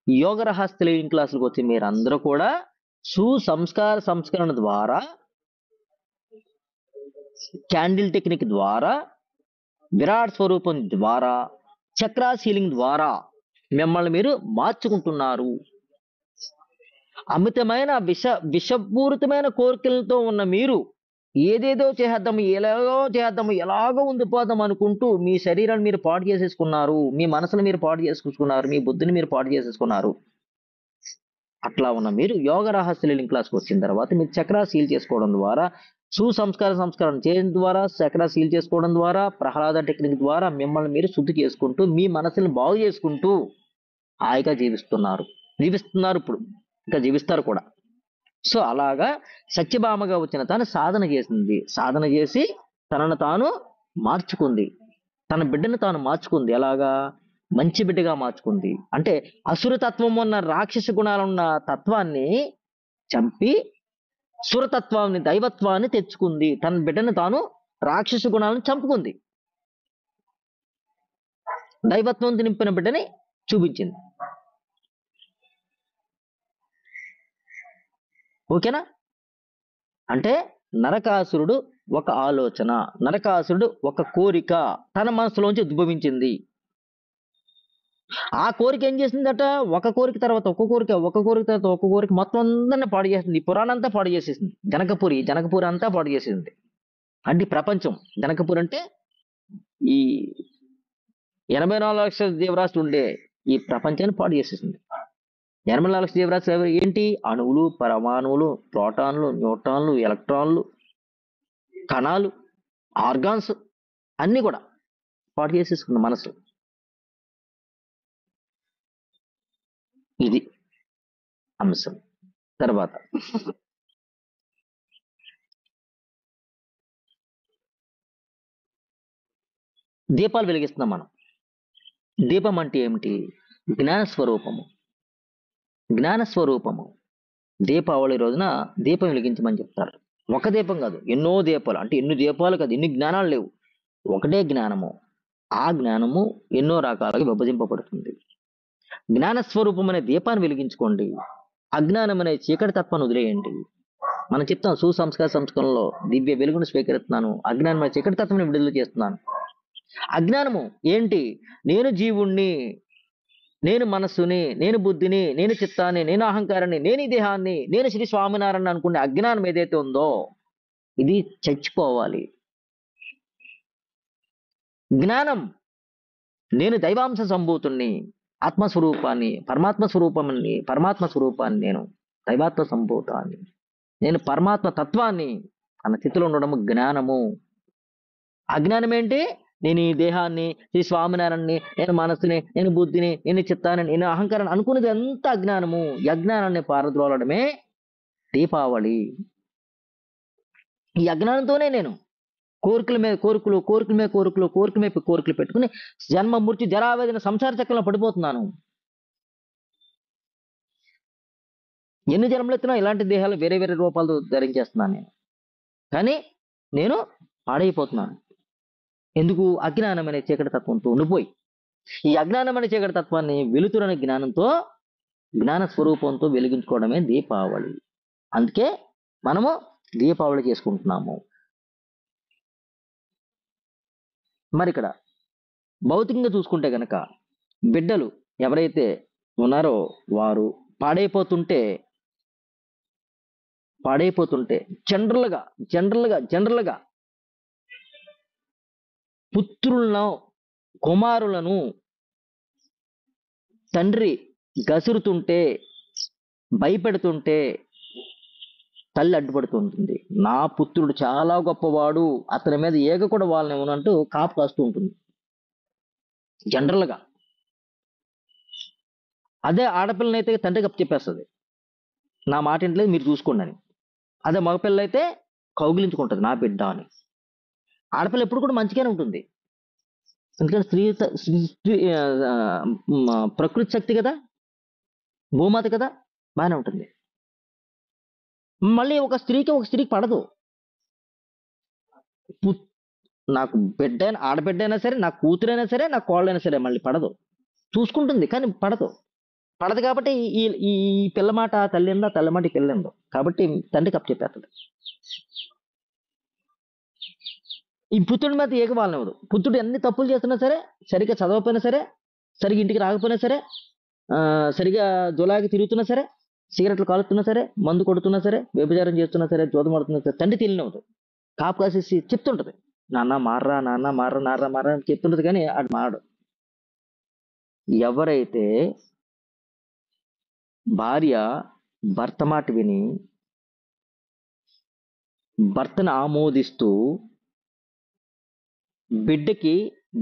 యోగ రహస్య ట్రైనింగ్ క్లాసులకు వచ్చి మీరందరూ కూడా సంస్కరణ ద్వారా, క్యాండిల్ టెక్నిక్ ద్వారా, విరాట్ స్వరూపం ద్వారా, చక్రాస్ హీలింగ్ ద్వారా మిమ్మల్ని మీరు మార్చుకుంటున్నారు. అమితమైన విషపూరితమైన కోరికలతో ఉన్న మీరు ఏదేదో చేద్దాము, ఎలాగో ఉండిపోదాం అనుకుంటూ మీ శరీరాన్ని మీరు పాడు చేసేసుకున్నారు, మీ మనసును మీరు పాడు చేసుకున్నారు, మీ బుద్ధిని మీరు పాడు చేసేసుకున్నారు. అట్లా ఉన్న మీరు యోగ రహస్య లీలింగ్ క్లాస్కి వచ్చిన తర్వాత మీరు చక్రా సీల్ చేసుకోవడం ద్వారా, సంస్కరణ చేయడం ద్వారా, చక్రా సీల్ చేసుకోవడం ద్వారా, ప్రహ్లాద టెక్నిక్ ద్వారా మిమ్మల్ని మీరు శుద్ధి చేసుకుంటూ మీ మనసుని బాగు చేసుకుంటూ హాయిగా జీవిస్తున్నారు. ఇప్పుడు ఇంకా జీవిస్తారు కూడా. సో అలాగా సత్యభామగా వచ్చిన తాను సాధన చేసింది. సాధన చేసి తనను తాను మార్చుకుంది, తన బిడ్డను తాను మార్చుకుంది. ఎలాగా? మంచి బిడ్డగా మార్చుకుంది. అంటే అసురతత్వం ఉన్న రాక్షస గుణాలున్న తత్వాన్ని చంపి సురతత్వాన్ని, దైవత్వాన్ని తెచ్చుకుంది. తన బిడ్డను తాను రాక్షస గుణాలను చంపుకుంది. దైవత్వంతో నింపిన బిడ్డని చూపించింది. ఓకేనా? అంటే నరకాసురుడు ఒక ఆలోచన, నరకాసురుడు ఒక కోరిక తన మనసులోంచి ఉద్భవించింది. ఆ కోరిక ఏం చేసిందట? ఒక కోరిక తర్వాత ఒక కోరిక, ఒక కోరిక తర్వాత ఒక కోరిక, మొత్తం అందరినీ పాడు చేసింది. ఈ పురాణం అంతా పాడు చేసేసింది. జనకపురి అంతా పాడు చేసేసింది. అంటే ఈ ప్రపంచం, జనకపురి అంటే ఈ 84 లక్షల జీవరాశులు ఉండే ఈ ప్రపంచాన్ని పాడు చేసేసింది. 84 లక్షల జీవరాశులు ఏంటి? అణువులు, పరమాణువులు, ప్రోటాన్లు, న్యూట్రాన్లు, ఎలక్ట్రాన్లు, కణాలు, ఆర్గాన్స్ అన్ని కూడా పాడు చేసేసుకుంది మనసు. ఇది అంశం. తర్వాత దీపాలు వెలిగిస్తున్నాం మనం. దీపం అంటే ఏమిటి? జ్ఞానస్వరూపము. జ్ఞానస్వరూపము. దీపావళి రోజున దీపం వెలిగించమని చెప్తారు. ఒక దీపం కాదు, ఎన్నో దీపాలు. అంటే ఎన్ని దీపాలు కాదు, ఎన్ని జ్ఞానాలు లేవు, ఒకటే జ్ఞానము. ఆ జ్ఞానము ఎన్నో రకాలుగా విభజింపబడుతుంది. జ్ఞానస్వరూపం అనే దీపాన్ని వెలిగించుకోండి. అజ్ఞానం అనే చీకటి తత్వాన్ని వదిలేయండి. మనం చెప్తాం సుసంస్కార సంస్కరణలో, దివ్య వెలుగును స్వీకరిస్తున్నాను, అజ్ఞానం అనే చీకటి తత్వాన్ని విడుదల చేస్తున్నాను. అజ్ఞానము ఏంటి? నేను జీవుణ్ణి, నేను మనస్సుని, నేను బుద్ధిని, నేను చిత్తాన్ని, నేను అహంకారాన్ని, నేను ఈ దేహాన్ని, నేను శ్రీ స్వామినారాయణ అనుకునే అజ్ఞానం ఏదైతే ఉందో ఇది చచ్చిపోవాలి. జ్ఞానం, నేను దైవాంశ సంభూతుణ్ణి, ఆత్మస్వరూపాన్ని, పరమాత్మ స్వరూపాన్ని, నేను దైవాత్మ సంభూతాన్ని, నేను పరమాత్మ తత్వాన్ని అన్న స్థితిలో ఉండడం జ్ఞానము. అజ్ఞానం ఏంటి? నేను ఈ దేహాన్ని, ఈ స్వామినారాయణని, నేను మనస్సుని, నేను బుద్ధిని, నేను చిత్తాన్ని, నేను అహంకారాన్ని అనుకునేది ఎంత అజ్ఞానము. ఈ అజ్ఞానాన్ని పారద్రోలడమే దీపావళి. ఈ అజ్ఞానంతోనే నేను కోరికల మీద కోరికలు, కోరికలు పెట్టుకుని జన్మ మృత్యు జరావేదన సంసార చక్రంలో పడిపోతున్నాను. ఎన్ని జన్మలు ఎత్తినా ఇలాంటి దేహాలు వేరే వేరే రూపాలు ధరించేస్తున్నాను నేను. కానీ నేను పాడైపోతున్నాను. ఎందుకు? అజ్ఞానం అనే చీకటి తత్వంతో ఉండిపోయి. ఈ అజ్ఞానం అనే చీకటి తత్వాన్ని వెలుతురనే జ్ఞానంతో, జ్ఞాన స్వరూపంతో వెలిగించుకోవడమే దీపావళి. అందుకే మనము దీపావళి చేసుకుంటున్నాము. మరి ఇక్కడ భౌతికంగా చూసుకుంటే గనక బిడ్డలు ఎవరైతే ఉన్నారో వారు పాడైపోతుంటే జనరల్గా పుత్రులను, కుమారులను తండ్రి గసురుతుంటే, భయపెడుతుంటే తల్లి అడ్డుపడుతుంటుంది. నా పుత్రుడు చాలా గొప్పవాడు, అతని మీద ఏగ కూడా వాళ్ళని అంటూ కాపు కాస్తూ ఉంటుంది జనరల్గా. అదే ఆడపిల్లనైతే తండ్రికి అప్పు చెప్పేస్తుంది, నా మాట ఇంటలేదు మీరు చూసుకోండి అని. అదే మగపిల్లైతే కౌగిలించుకుంటుంది, నా బిడ్డ అని. ఆడపిల్ల ఎప్పుడు కూడా మంచిగానే ఉంటుంది, ఎందుకంటే ప్రకృతి శక్తి కదా, భూమాత కదా, బాగానే ఉంటుంది. మళ్ళీ ఒక స్త్రీకి పడదు. నాకు బిడ్డ, ఆడబిడ్డ అయినా సరే, నా కూతురైనా సరే, నా కోళ్ళైనా సరే మళ్ళీ పడదు. చూసుకుంటుంది కానీ పడదు. కాబట్టి ఈ ఈ పిల్ల మాట తల్లి ఎందో, తల్లి మాట ఈ పిల్ల ఎందో, కాబట్టి తండ్రికి అప్పు చెప్పేస్తుంది. ఈ పుత్రుడి మీద ఏక వాళ్ళనివ్వదు. పుత్రుడు ఎన్ని తప్పులు చేస్తున్నా సరే, సరిగ్గా చదవకపోయినా సరే, సరిగ్గా ఇంటికి రాకపోయినా సరే, సరిగా జులాగి తిరుగుతున్నా సరే, సిగరెట్లు కాలుతున్నా సరే, మందు కొడుతున్నా సరే, వ్యభిచారం చేస్తున్నా సరే, జోదం ఆడుతున్నా సరే, తండ్రి తెలియనవుతుంది. కాపు కాసేసి చెప్తుంటది, నాన్న మార్రా అని చెప్తుంటది, కానీ ఆడు మారడు. ఎవరైతే భార్య భర్త మాట విని భర్తను ఆమోదిస్తూ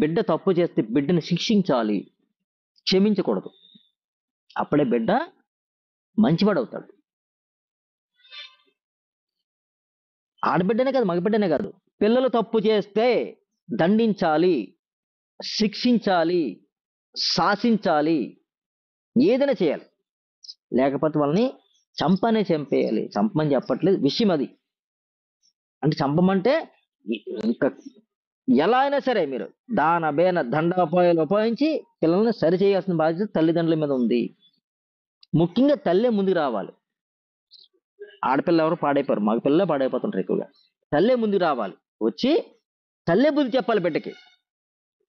బిడ్డ తప్పు చేస్తే బిడ్డను శిక్షించాలి, క్షమించకూడదు, అప్పుడే బిడ్డ మంచివాడవుతాడు. ఆడబిడ్డనే కాదు, మగబిడ్డనే కాదు, పిల్లలు తప్పు చేస్తే దండించాలి, శిక్షించాలి, శాసించాలి, ఏదైనా చేయాలి. లేకపోతే వాళ్ళని చంపేయాలి. చంపమని చెప్పట్లేదు, విషయం అది. అంటే చంపమంటే ఇంకా ఎలా అయినా సరే మీరు దాన బేన దండోపాయాలు ఉపయోగించి పిల్లల్ని సరి చేయాల్సిన బాధ్యత తల్లిదండ్రుల మీద ఉంది. ముఖ్యంగా తల్లే ముందుకు రావాలి. ఆడపిల్ల ఎవరు పాడైపోరు, మగ పిల్లలే పాడైపోతుంటారు ఎక్కువగా. తల్లే ముందుకు రావాలి, వచ్చి తల్లే బుద్ధి చెప్పాలి బిడ్డకి.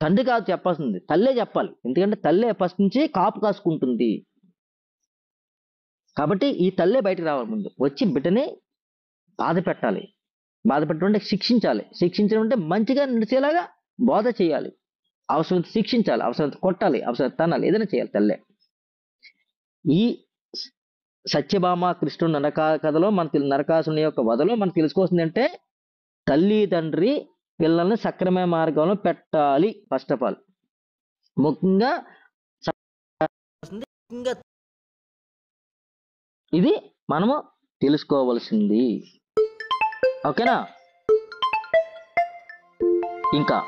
తండ్రి కాదు చెప్పాల్సింది, తల్లే చెప్పాలి. ఎందుకంటే తల్లే ఫస్ట్ నుంచి కాపు కాసుకుంటుంది. కాబట్టి ఈ తల్లే బయటకు రావాలి, ముందు వచ్చి బిడ్డని బాధ పెట్టాలి. బాధ పెట్టడం అంటే శిక్షించాలి. శిక్షించడం అంటే మంచిగా నడిచేలాగా బోధ చేయాలి. అవసరమైతే శిక్షించాలి, అవసరమైతే కొట్టాలి, అవసరమైతే తనాలి, ఏదైనా చేయాలి తల్లే. ఈ సత్యభామ కృష్ణుడు కథలో నరకాసుని యొక్క వధలో మనకు తెలుసుకోవాల్సింది అంటే తల్లి తండ్రి పిల్లల్ని సక్రమైన మార్గంలో పెట్టాలి. ఫస్ట్ ఆఫ్ ఆల్ ముఖ్యంగా ఇంకా ఇది మనము తెలుసుకోవలసింది. ఓకేనా? ఇంకా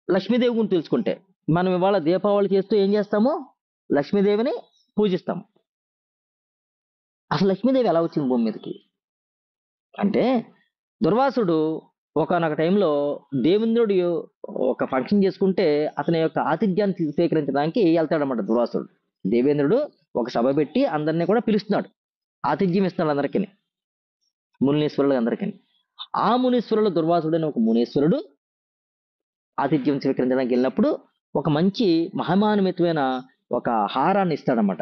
లక్ష్మీదేవి గురించి తెలుసుకుంటే, మనం ఇవాళ దీపావళి చేస్తూ ఏం చేస్తాము? లక్ష్మీదేవిని పూజిస్తాము. అసలు లక్ష్మీదేవి ఎలా వచ్చింది భూమి మీదకి అంటే, దుర్వాసుడు ఒకానొక టైంలో దేవేంద్రుడు ఒక ఫంక్షన్ చేసుకుంటే అతని యొక్క ఆతిథ్యాన్ని స్వీకరించడానికి వెళ్తాడన్నమాట దుర్వాసుడు. దేవేంద్రుడు ఒక సభ పెట్టి అందరినీ కూడా పిలుస్తున్నాడు, ఆతిథ్యం ఇస్తున్నాడు అందరికీ, మునీశ్వరులు అందరికీ. ఆ మునీశ్వరులు దుర్వాసుడు అనే ఒక మునీశ్వరుడు ఆతిథ్యం స్వీకరించడానికి వెళ్ళినప్పుడు ఒక మంచి మహిమాన్వితమైన ఒక హారాన్ని ఇస్తాడనమాట.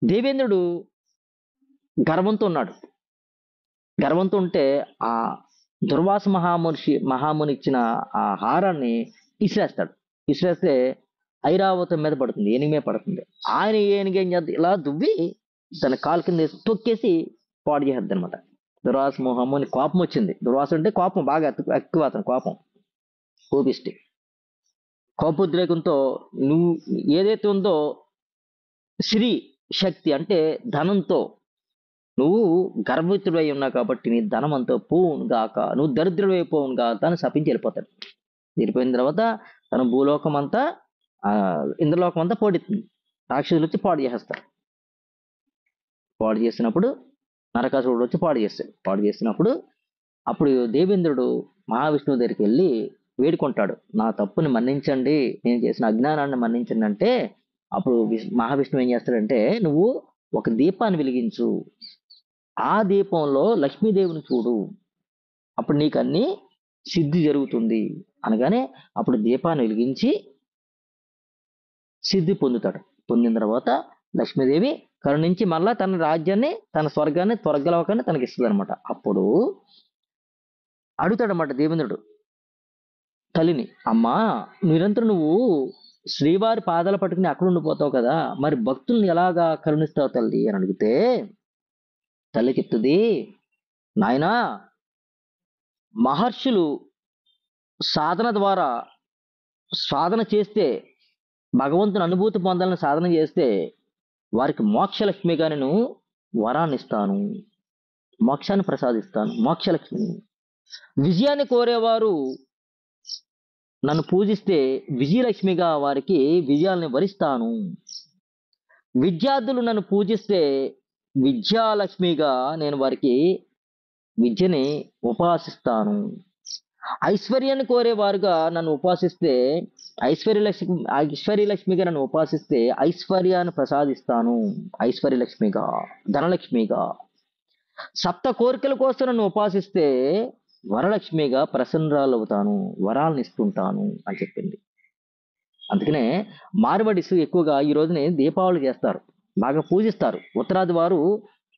దేవేంద్రుడు గర్వంతో ఉన్నాడు. గర్వంతో ఉంటే ఆ దుర్వాస మహాముని ఇచ్చిన ఆ హారాన్ని ఇసిరేస్తాడు. ఇసిరేస్తే ఐరావతం మీద పడుతుంది, ఏనుగు మీద పడుతుంది. ఆయన ఏనుగు ఏం చేద్దాం, ఇలా దువ్వి తన కాలు కింద తొక్కేసి పాడు చేద్ది అనమాట. దుర్వాస మహాముని కోపం వచ్చింది. దుర్వాస అంటే కోపం బాగా ఎక్కువ, అతను కోపం, కోపిష్టి. కోపోద్రేకంతో నువ్వు ఏదైతే ఉందో శ్రీ శక్తి అంటే ధనంతో నువ్వు గర్భవతుడై ఉన్నావు కాబట్టి నీ ధనం అంతా పోవును గాక, నువ్వు దరిద్రుడైపోవును గాక అని శపించి వెళ్ళిపోతాడు. వెళ్ళిపోయిన తర్వాత తన భూలోకం అంతా ఇంద్రలోకం అంతా పోడుతుంది. రాక్షసులు వచ్చి పాడు చేసేస్తారు. పాడు చేసినప్పుడు నరకాసురుడు వచ్చి పాడు చేస్తాడు. పాడు చేసినప్పుడు అప్పుడు దేవేంద్రుడు మహావిష్ణువు దగ్గరికి వెళ్ళి వేడుకుంటాడు, నా తప్పుని మన్నించండి, నేను చేసిన అజ్ఞానాన్ని మన్నించండి అంటే, అప్పుడు మహావిష్ణువు ఏం చేస్తాడంటే, నువ్వు ఒక దీపాన్ని వెలిగించు, ఆ దీపంలో లక్ష్మీదేవిని చూడు, అప్పుడు నీకు అన్ని సిద్ధి జరుగుతుంది అనగానే అప్పుడు దీపాన్ని వెలిగించి సిద్ధి పొందుతాడు. పొందిన తర్వాత లక్ష్మీదేవి కరుణించి మళ్ళా తన రాజ్యాన్ని, తన స్వర్గాన్ని, త్వరగలవకాన్ని తనకి ఇస్తుంది అనమాట. అప్పుడు అడుగుతాడనమాట దేవేంద్రుడు తల్లిని, అమ్మా నిరంతరం నువ్వు శ్రీవారి పాదాలు పట్టుకుని అక్కడ ఉండిపోతావు కదా, మరి భక్తుల్ని ఎలాగా కరుణిస్తావు తల్లి అని అడిగితే తల్లి చెప్తుంది, నాయనా మహర్షులు సాధన ద్వారా సాధన చేస్తే, భగవంతుని అనుభూతి పొందాలని సాధన చేస్తే వారికి మోక్షలక్ష్మిగా నేను వరాన్ని ఇస్తాను, మోక్షాన్ని ప్రసాదిస్తాను, మోక్షలక్ష్మిని. విజయాన్ని కోరేవారు నన్ను పూజిస్తే విజయలక్ష్మిగా వారికి విజయాల్ని వరిస్తాను, విద్యార్థులు నన్ను పూజిస్తే విద్యాలక్ష్మిగా నేను వారికి విద్యని ఉపాసిస్తాను, ఐశ్వర్యాన్ని కోరేవారుగా నన్ను ఉపాసిస్తే ఐశ్వర్యలక్ష్మిగా నన్ను ఉపాసిస్తే ఐశ్వర్యాన్ని ప్రసాదిస్తాను, ఐశ్వర్యలక్ష్మిగా, ధనలక్ష్మిగా. సప్త కోరికల కోసం నన్ను ఉపాసిస్తే వరలక్ష్మిగా ప్రసన్నరాలు అవుతాను, వరాలను ఇస్తుంటాను అని చెప్పింది. అందుకనే మార్వడిస్ ఎక్కువగా ఈ రోజుని దీపావళి చేస్తారు, బాగా పూజిస్తారు. ఉత్తరాది వారు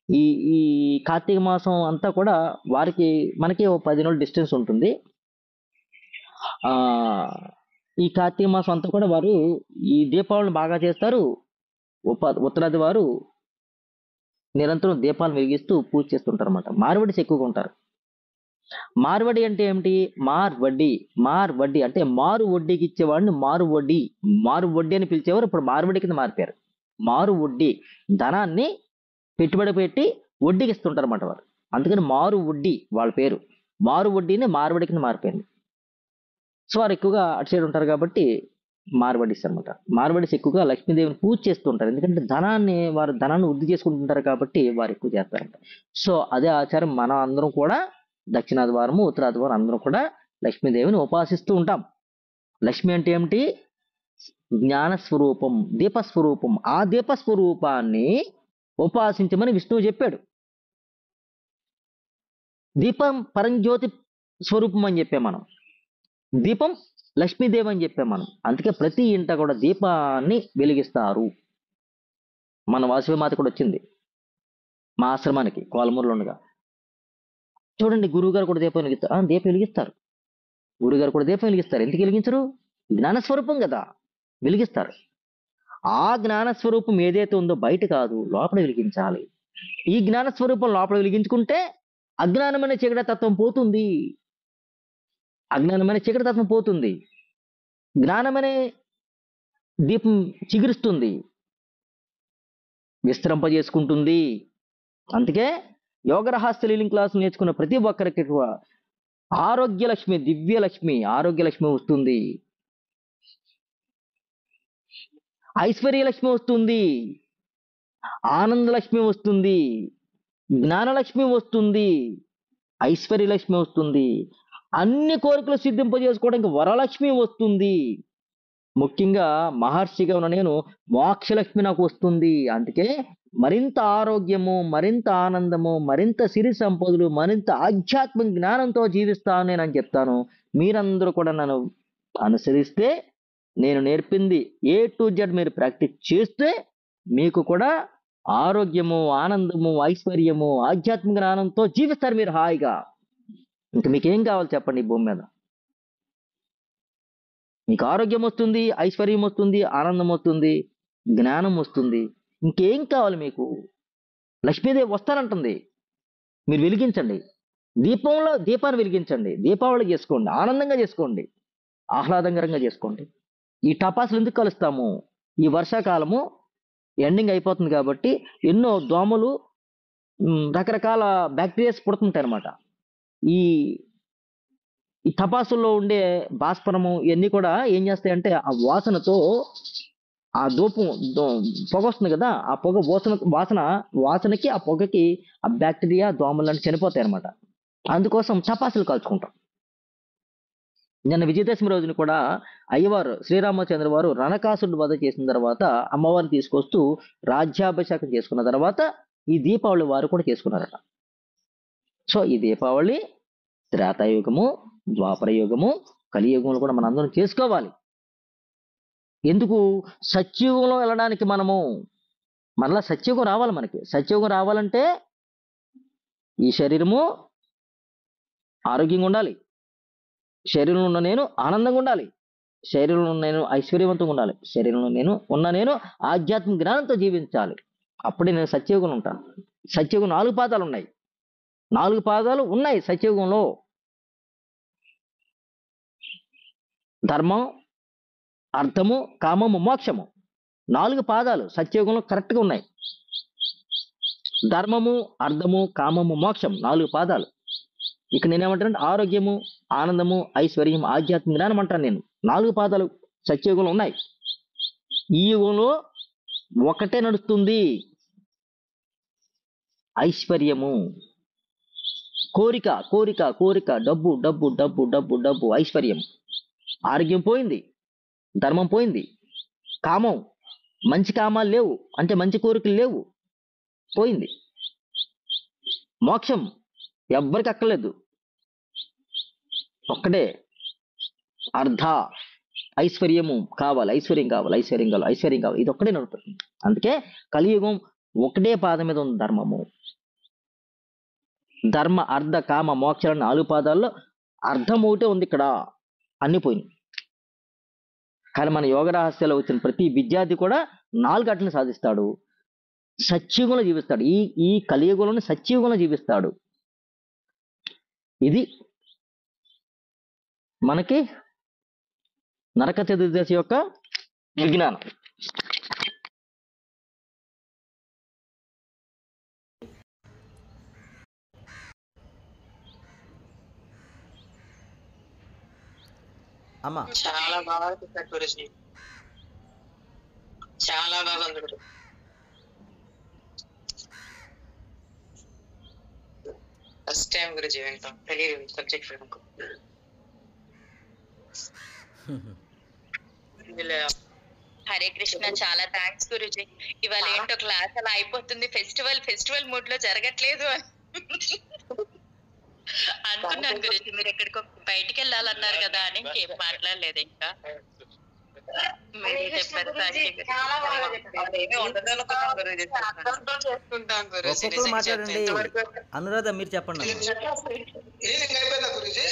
ఈ ఈ కార్తీక మాసం అంతా కూడా వారికి మనకి 10 రోజులు డిస్టెన్స్ ఉంటుంది. ఈ కార్తీక మాసం అంతా కూడా వారు ఈ దీపావళిని బాగా చేస్తారు. ఉత్తరాది వారు నిరంతరం దీపాలను వెలిగిస్తూ పూజ చేస్తుంటారు అన్నమాట. మార్వడిస్ ఎక్కువగా ఉంటారు. మార్వడి అంటే ఏమిటి? మార్వడ్డి అంటే మారు వడ్డీకి ఇచ్చేవాడిని మారు వడ్డీ అని పిలిచేవారు. ఇప్పుడు మార్వడి కింద మారిపోయారు. మారు వడ్డీ, ధనాన్ని పెట్టుబడి పెట్టి వడ్డీకి ఇస్తుంటారు అన్నమాట వారు. అందుకని మారు వడ్డీ వాళ్ళ పేరు. మారు వడ్డీని మార్వడి కింద మారిపోయింది. సో వారు ఎక్కువగా అటు సైడ్ ఉంటారు కాబట్టి మార్వాడీస్ అనమాట. మార్వాడీస్ ఎక్కువగా లక్ష్మీదేవిని పూజ చేస్తుంటారు. ఎందుకంటే వారు ధనాన్ని వృద్ధి చేసుకుంటుంటారు కాబట్టి వారు ఎక్కువ చేస్తారంట. సో అదే ఆచారం మనం అందరం కూడా దక్షిణాది వారము, ఉత్తరాది వారం అందరం కూడా లక్ష్మీదేవిని ఉపాసిస్తూ ఉంటాం. లక్ష్మి అంటే ఏమిటి? జ్ఞాన స్వరూపం, దీపస్వరూపం. ఆ దీపస్వరూపాన్ని ఉపాసించమని విష్ణువు చెప్పాడు. దీపం పరంజ్యోతి స్వరూపం అని చెప్పాం మనం. దీపం లక్ష్మీదేవి అని చెప్పాం మనం. అందుకే ప్రతి ఇంట కూడా దీపాన్ని వెలిగిస్తారు. మన వాసవి మాత కూడా వచ్చింది మా ఆశ్రమానికి కోలమూరులో ఉండగా. చూడండి, గురువుగారు కూడా దీపం వెలిగిస్తారు. దీపం వెలిగిస్తారు. గురుగారు కూడా దీపం వెలిగిస్తారు. ఎందుకు వెలిగించరు? జ్ఞానస్వరూపం కదా, వెలిగిస్తారు. ఆ జ్ఞానస్వరూపం ఏదైతే ఉందో బయట కాదు, లోపల వెలిగించాలి. ఈ జ్ఞానస్వరూపం లోపల వెలిగించుకుంటే అజ్ఞానమైన చీకటి తత్వం పోతుంది. అజ్ఞానమైన చీకటి తత్వం పోతుంది. జ్ఞానమనే దీపం చిగురుస్తుంది, విస్తరింపజేసుకుంటుంది. అందుకే యోగ రహస్య లీలింగ్ క్లాసులు నేర్చుకున్న ప్రతి ఒక్కరికి ఆరోగ్యలక్ష్మి, దివ్యలక్ష్మి, ఆరోగ్యలక్ష్మి వస్తుంది. ఐశ్వర్యలక్ష్మి వస్తుంది, ఆనందలక్ష్మి వస్తుంది, జ్ఞానలక్ష్మి వస్తుంది, ఐశ్వర్యలక్ష్మి వస్తుంది. అన్ని కోరికలు సిద్ధింపజేసుకోవడానికి వరలక్ష్మి వస్తుంది. ముఖ్యంగా మహర్షిగా ఉన్న నేను మోక్షలక్ష్మి నాకు వస్తుంది. అందుకే మరింత ఆరోగ్యము, మరింత ఆనందము, మరింత సిరి సంపదలు, మరింత ఆధ్యాత్మిక జ్ఞానంతో జీవిస్తాను నేనని చెప్తాను. మీరందరూ కూడా నన్ను అనుసరిస్తే, నేను నేర్పింది A to Z మీరు ప్రాక్టీస్ చేస్తే మీకు కూడా ఆరోగ్యము, ఆనందము, ఐశ్వర్యము, ఆధ్యాత్మిక జ్ఞానంతో జీవిస్తారు మీరు హాయిగా. ఇంకా మీకేం కావాలి చెప్పండి ఈ భూమి మీద? మీకు ఆరోగ్యం వస్తుంది, ఐశ్వర్యం వస్తుంది, ఆనందం వస్తుంది, జ్ఞానం వస్తుంది. ఇంకేం కావాలి మీకు? లక్ష్మీదేవి వస్తానంటుంది. మీరు వెలిగించండి. దీపాన్ని వెలిగించండి. దీపావళి చేసుకోండి, ఆనందంగా చేసుకోండి, ఆహ్లాదకరంగా చేసుకోండి. ఈ టపాసులు ఎందుకు కలుస్తాము? ఈ వర్షాకాలము ఎండింగ్ అయిపోతుంది కాబట్టి ఎన్నో దోమలు, రకరకాల బ్యాక్టీరియాస్ పుడుతుంటాయి అన్నమాట. ఈ ఈ టపాసుల్లో ఉండే భాస్వరము ఇవన్నీ కూడా ఏం చేస్తాయంటే ఆ వాసనతో, ఆ పొగ వస్తుంది కదా, ఆ పొగ వాసనకి ఆ పొగకి ఆ బ్యాక్టీరియా, దోమలు చనిపోతాయి అనమాట. అందుకోసం టపాసులు కాల్చుకుంటాం. నిన్న విజయదశమి రోజున కూడా అయ్యవారు శ్రీరామచంద్ర వారు రణకాసుడు వధ చేసిన తర్వాత అమ్మవారిని తీసుకొస్తూ రాజ్యాభిషేకం చేసుకున్న తర్వాత ఈ దీపావళి వారు కూడా చేసుకున్నారట. సో ఈ దీపావళి త్రేతాయుగము, ద్వాపర యుగము, కలియుగంలో కూడా మనం అందరం చేసుకోవాలి. ఎందుకు? సత్యుగంలో వెళ్ళడానికి మరలా సత్యుగం రావాలి. మనకి సత్యుగం రావాలంటే ఈ శరీరము ఆరోగ్యంగా ఉండాలి, శరీరంలో ఉన్న నేను ఆనందంగా ఉండాలి, శరీరంలో ఉన్న నేను ఐశ్వర్యవంతంగా ఉండాలి, శరీరంలో నేను ఆధ్యాత్మిక జ్ఞానంతో జీవించాలి. అప్పుడే నేను సత్యయుగంలో ఉంటాను. సత్యయుగం 4 పాదాలు ఉన్నాయి. 4 పాదాలు ఉన్నాయి సత్యయుగంలో. ధర్మం, అర్థము, కామము, మోక్షము 4 పాదాలు సత్యయుగంలో కరెక్ట్గా ఉన్నాయి. ధర్మము, అర్థము, కామము, మోక్షం 4 పాదాలు. ఇక నేనేమంటానంటే ఆరోగ్యము, ఆనందము, ఐశ్వర్యం, ఆధ్యాత్మిక జ్ఞానం అంటాను నేను. 4 పాదాలు సత్యయుగంలో ఉన్నాయి. ఈ యుగంలో ఒకటే నడుస్తుంది, ఐశ్వర్యము. కోరిక కోరిక కోరిక, డబ్బు డబ్బు డబ్బు డబ్బు డబ్బు, ఐశ్వర్యం. ఆరోగ్యం పోయింది, ధర్మం పోయింది, కామం, మంచి కామాలు లేవు, అంటే మంచి కోరికలు లేవు, పోయింది. మోక్షం ఎవ్వరికి అక్కర్లేదు, ఒక్కడే అర్ధ. ఐశ్వర్యము కావాలి, ఐశ్వర్యం కావాలి, ఐశ్వర్యం కావాలి, ఐశ్వర్యం కావాలి, ఇది ఒక్కడే నడుపుతుంది. అందుకే కలియుగం ఒకటే పాదం మీద ఉంది, ధర్మము. ధర్మ, అర్ధ, కామ, మోక్షాల 4 పాదాల్లో అర్థం ఒకటే ఉంది. ఇక్కడ అన్ని పోయినాయి. కానీ మన యోగ రహస్యాలు వచ్చిన ప్రతి విద్యార్థి కూడా 4 గంటలను సాధిస్తాడు, సత్యుగంలో జీవిస్తాడు. ఈ కలియుగంలోనే సత్యుగంలో జీవిస్తాడు. ఇది మనకి నరక చతుర్దశి యొక్క విజ్ఞానం. అమ్మా చాలా బాగా చెప్పారు గురుజీ. చాలా బాగుంది గురు. ఫస్ట్ టైం గురుజీ వింటాం, తెలియదు సబ్జెక్ట్ నాకు. ఇందులో హరే కృష్ణ, చాలా థ్యాంక్స్ గురుజీ. ఇవాళ ఏంటో క్లాస్ అలా అయిపోతుంది, ఫెస్టివల్ మూడ్ లో జరగట్లేదు అని అనుకున్నాను గురుజీ. మీరు ఎక్కడికో బయటికి వెళ్ళాలన్నారు కదా అని ఇంకేం మాట్లాడలేదు. ఇంకా మీరే చెప్పారు. చాలా బాగా చెప్పారు. అదేమీ ఉండదు అనుకున్నాం గురుజీ. అర్థంతో చేసుకుంటాం గురుజీ. ఒక్కొక్కరు మాట్లాడండి. అనురాధ మీరు చెప్పండి అమ్మా. హీలింగ్ అయిపోయిందా గురుజీ?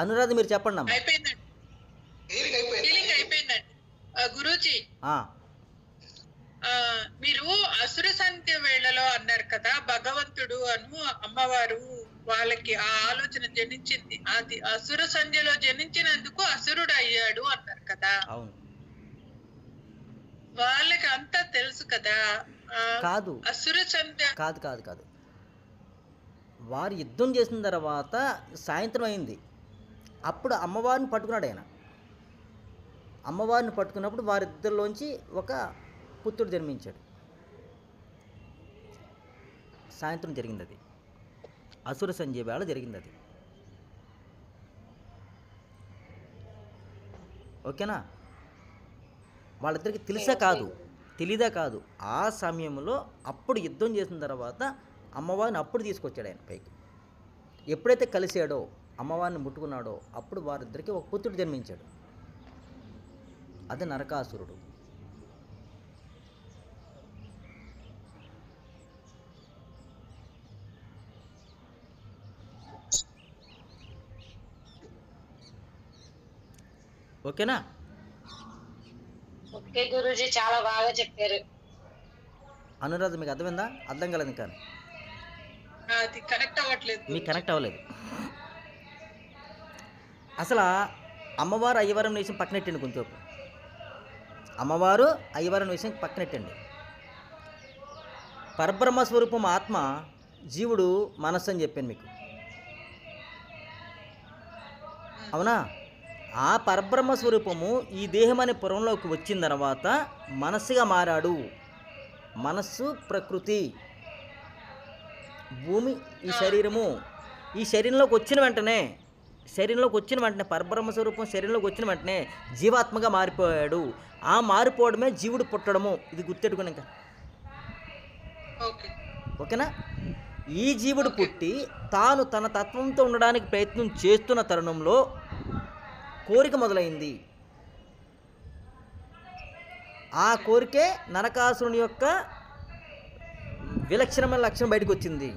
అనురాధ మీరు చెప్పండి అమ్మా. అయిపోయిందండి, హీలింగ్ అయిపోయింది. హీలింగ్ అయిపోయిందండి. గురూజీ, ఆ, మీరు అసుర సంధ్య వేళలో అన్నారు కదా, భగవంతుడు అను అమ్మవారు వాళ్ళకి ఆ ఆలోచన జనించింది, అది అసుర సంధ్యలో జనించినందుకు అసురుడు అయ్యాడు అన్నారు కదా. అవును. వాళ్ళకి అంతా తెలుసు కదా. కాదు అసుర సంధ్య కాదు కాదు కాదు వారు యుద్ధం చేసిన తర్వాత సాయంత్రం అయింది. అప్పుడు అమ్మవారిని పట్టుకున్నాడు ఆయన. అమ్మవారిని పట్టుకున్నప్పుడు వారిద్దరిలోంచి ఒక పుత్రుడు జన్మించాడు. సాయంత్రం జరిగింది అది, అసుర సంధ్య వేళ జరిగింది అది. ఓకేనా? వాళ్ళిద్దరికి తెలీదా కాదు, ఆ సమయంలో అప్పుడు యుద్ధం చేసిన తర్వాత అమ్మవారిని అప్పుడు తీసుకొచ్చాడు ఆయన పైకి. ఎప్పుడైతే కలిసాడో, అమ్మవారిని ముట్టుకున్నాడో, అప్పుడు వారిద్దరికి ఒక పుత్రుడు జన్మించాడు. అది నరకాసురుడు. ఓకేనా? ఓకే గురూజీ, చాలా బాగా చెప్పారు. అనురాధ మీకు అర్థమైందా? అర్థం కాలేదు ఇంకా? అది కనెక్ట్ అవ్వట్లేదు. మీకు కనెక్ట్ అవ్వలేదు. అసలు అమ్మవారు అయ్యవారం విషయం పక్కనెట్టండి కొంచెం. అమ్మవారు అయ్యవారం విషయం పక్కనెట్టండి. పరబ్రహ్మ స్వరూపం ఆత్మ, జీవుడు మనస్సు అని చెప్పాను మీకు. అవునా? ఆ పరబ్రహ్మ స్వరూపము ఈ దేహం అనే పురంలోకి వచ్చిన తర్వాత మనస్సుగా మారాడు. మనస్సు ప్రకృతి, భూమి ఈ శరీరము. ఈ శరీరంలోకి వచ్చిన వెంటనే పరబ్రహ్మ స్వరూపం శరీరంలోకి వచ్చిన వెంటనే జీవాత్మగా మారిపోయాడు. ఆ మారిపోవడమే జీవుడు పుట్టడము. ఇది గుర్తెట్టుకుని ఇంకా. ఓకేనా? ఈ జీవుడు పుట్టి తాను తన తత్వంతో ఉండడానికి ప్రయత్నం చేస్తున్న తరుణంలో కోరిక మొదలైంది. ఆ కోరికే నరకాసురుని యొక్క విలక్షణమైన లక్షణం బయటకు వచ్చింది.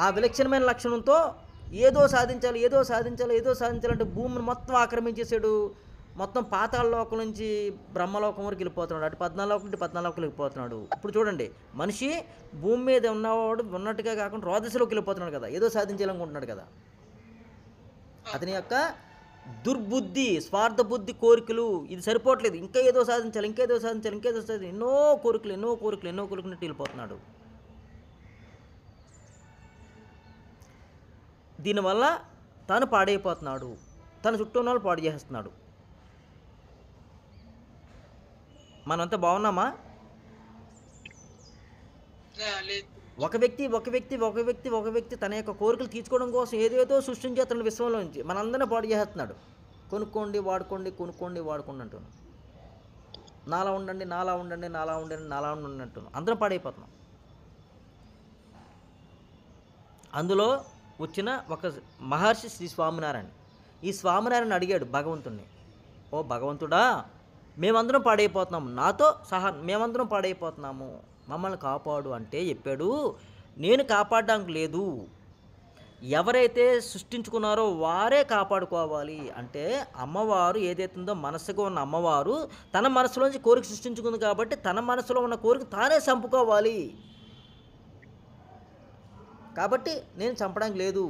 ఆ విలక్షణమైన లక్షణంతో ఏదో సాధించాలంటే భూమిని మొత్తం ఆక్రమించేసాడు. మొత్తం పాతాళ లోకం నుంచి బ్రహ్మలోకం వరకు వెళ్ళిపోతున్నాడు. అటు 14 నుండి 14 వెళ్ళిపోతున్నాడు. ఇప్పుడు చూడండి, మనిషి భూమి మీద ఉన్నవాడు ఉన్నట్టుగా కాకుండా రోదశలోకి వెళ్ళిపోతున్నాడు కదా, ఏదో సాధించాలనుకుంటున్నాడు కదా. అతని యొక్క దుర్బుద్ధి, స్వార్థ బుద్ధి, కోరికలు ఇది సరిపోవట్లేదు. ఇంకా ఏదో సాధించాలి, ఎన్నో కోరికలు వెళ్ళిపోతున్నాడు. దీనివల్ల తాను పాడైపోతున్నాడు, తన చుట్టూ ఉన్న వాళ్ళు పాడు చేస్తున్నాడు. మనంతా బాగున్నామా? ఒక వ్యక్తి తన యొక్క కోరికలు తీర్చుకోవడం కోసం ఏదేదో సృష్టించేస్తున్నాడు విశ్వంలో నుంచి. మనందరినీ పాడు చేస్తున్నాడు. కొనుక్కోండి వాడుకోండి అంటున్నాను. నాలా ఉండండి అంటున్నాం. అందరం పాడైపోతున్నాం. అందులో వచ్చిన ఒక మహర్షి శ్రీ స్వామినారాయణ. ఈ స్వామినారాయణ అడిగాడు భగవంతుణ్ణి, ఓ భగవంతుడా, మేమందరం పాడైపోతున్నాము, నాతో సహా మేమందరం పాడైపోతున్నాము, మమ్మల్ని కాపాడు అంటే చెప్పాడు, నేను కాపాడడానికి లేదు, ఎవరైతే సృష్టించుకున్నారో వారే కాపాడుకోవాలి. అంటే అమ్మవారు ఏదైతుందో మనసుగా ఉన్న అమ్మవారు తన మనసులోంచి కోరిక సృష్టించుకుంది కాబట్టి తన మనసులో ఉన్న కోరిక తానే చంపుకోవాలి. కాబట్టి నేను చంపడానికి లేదు,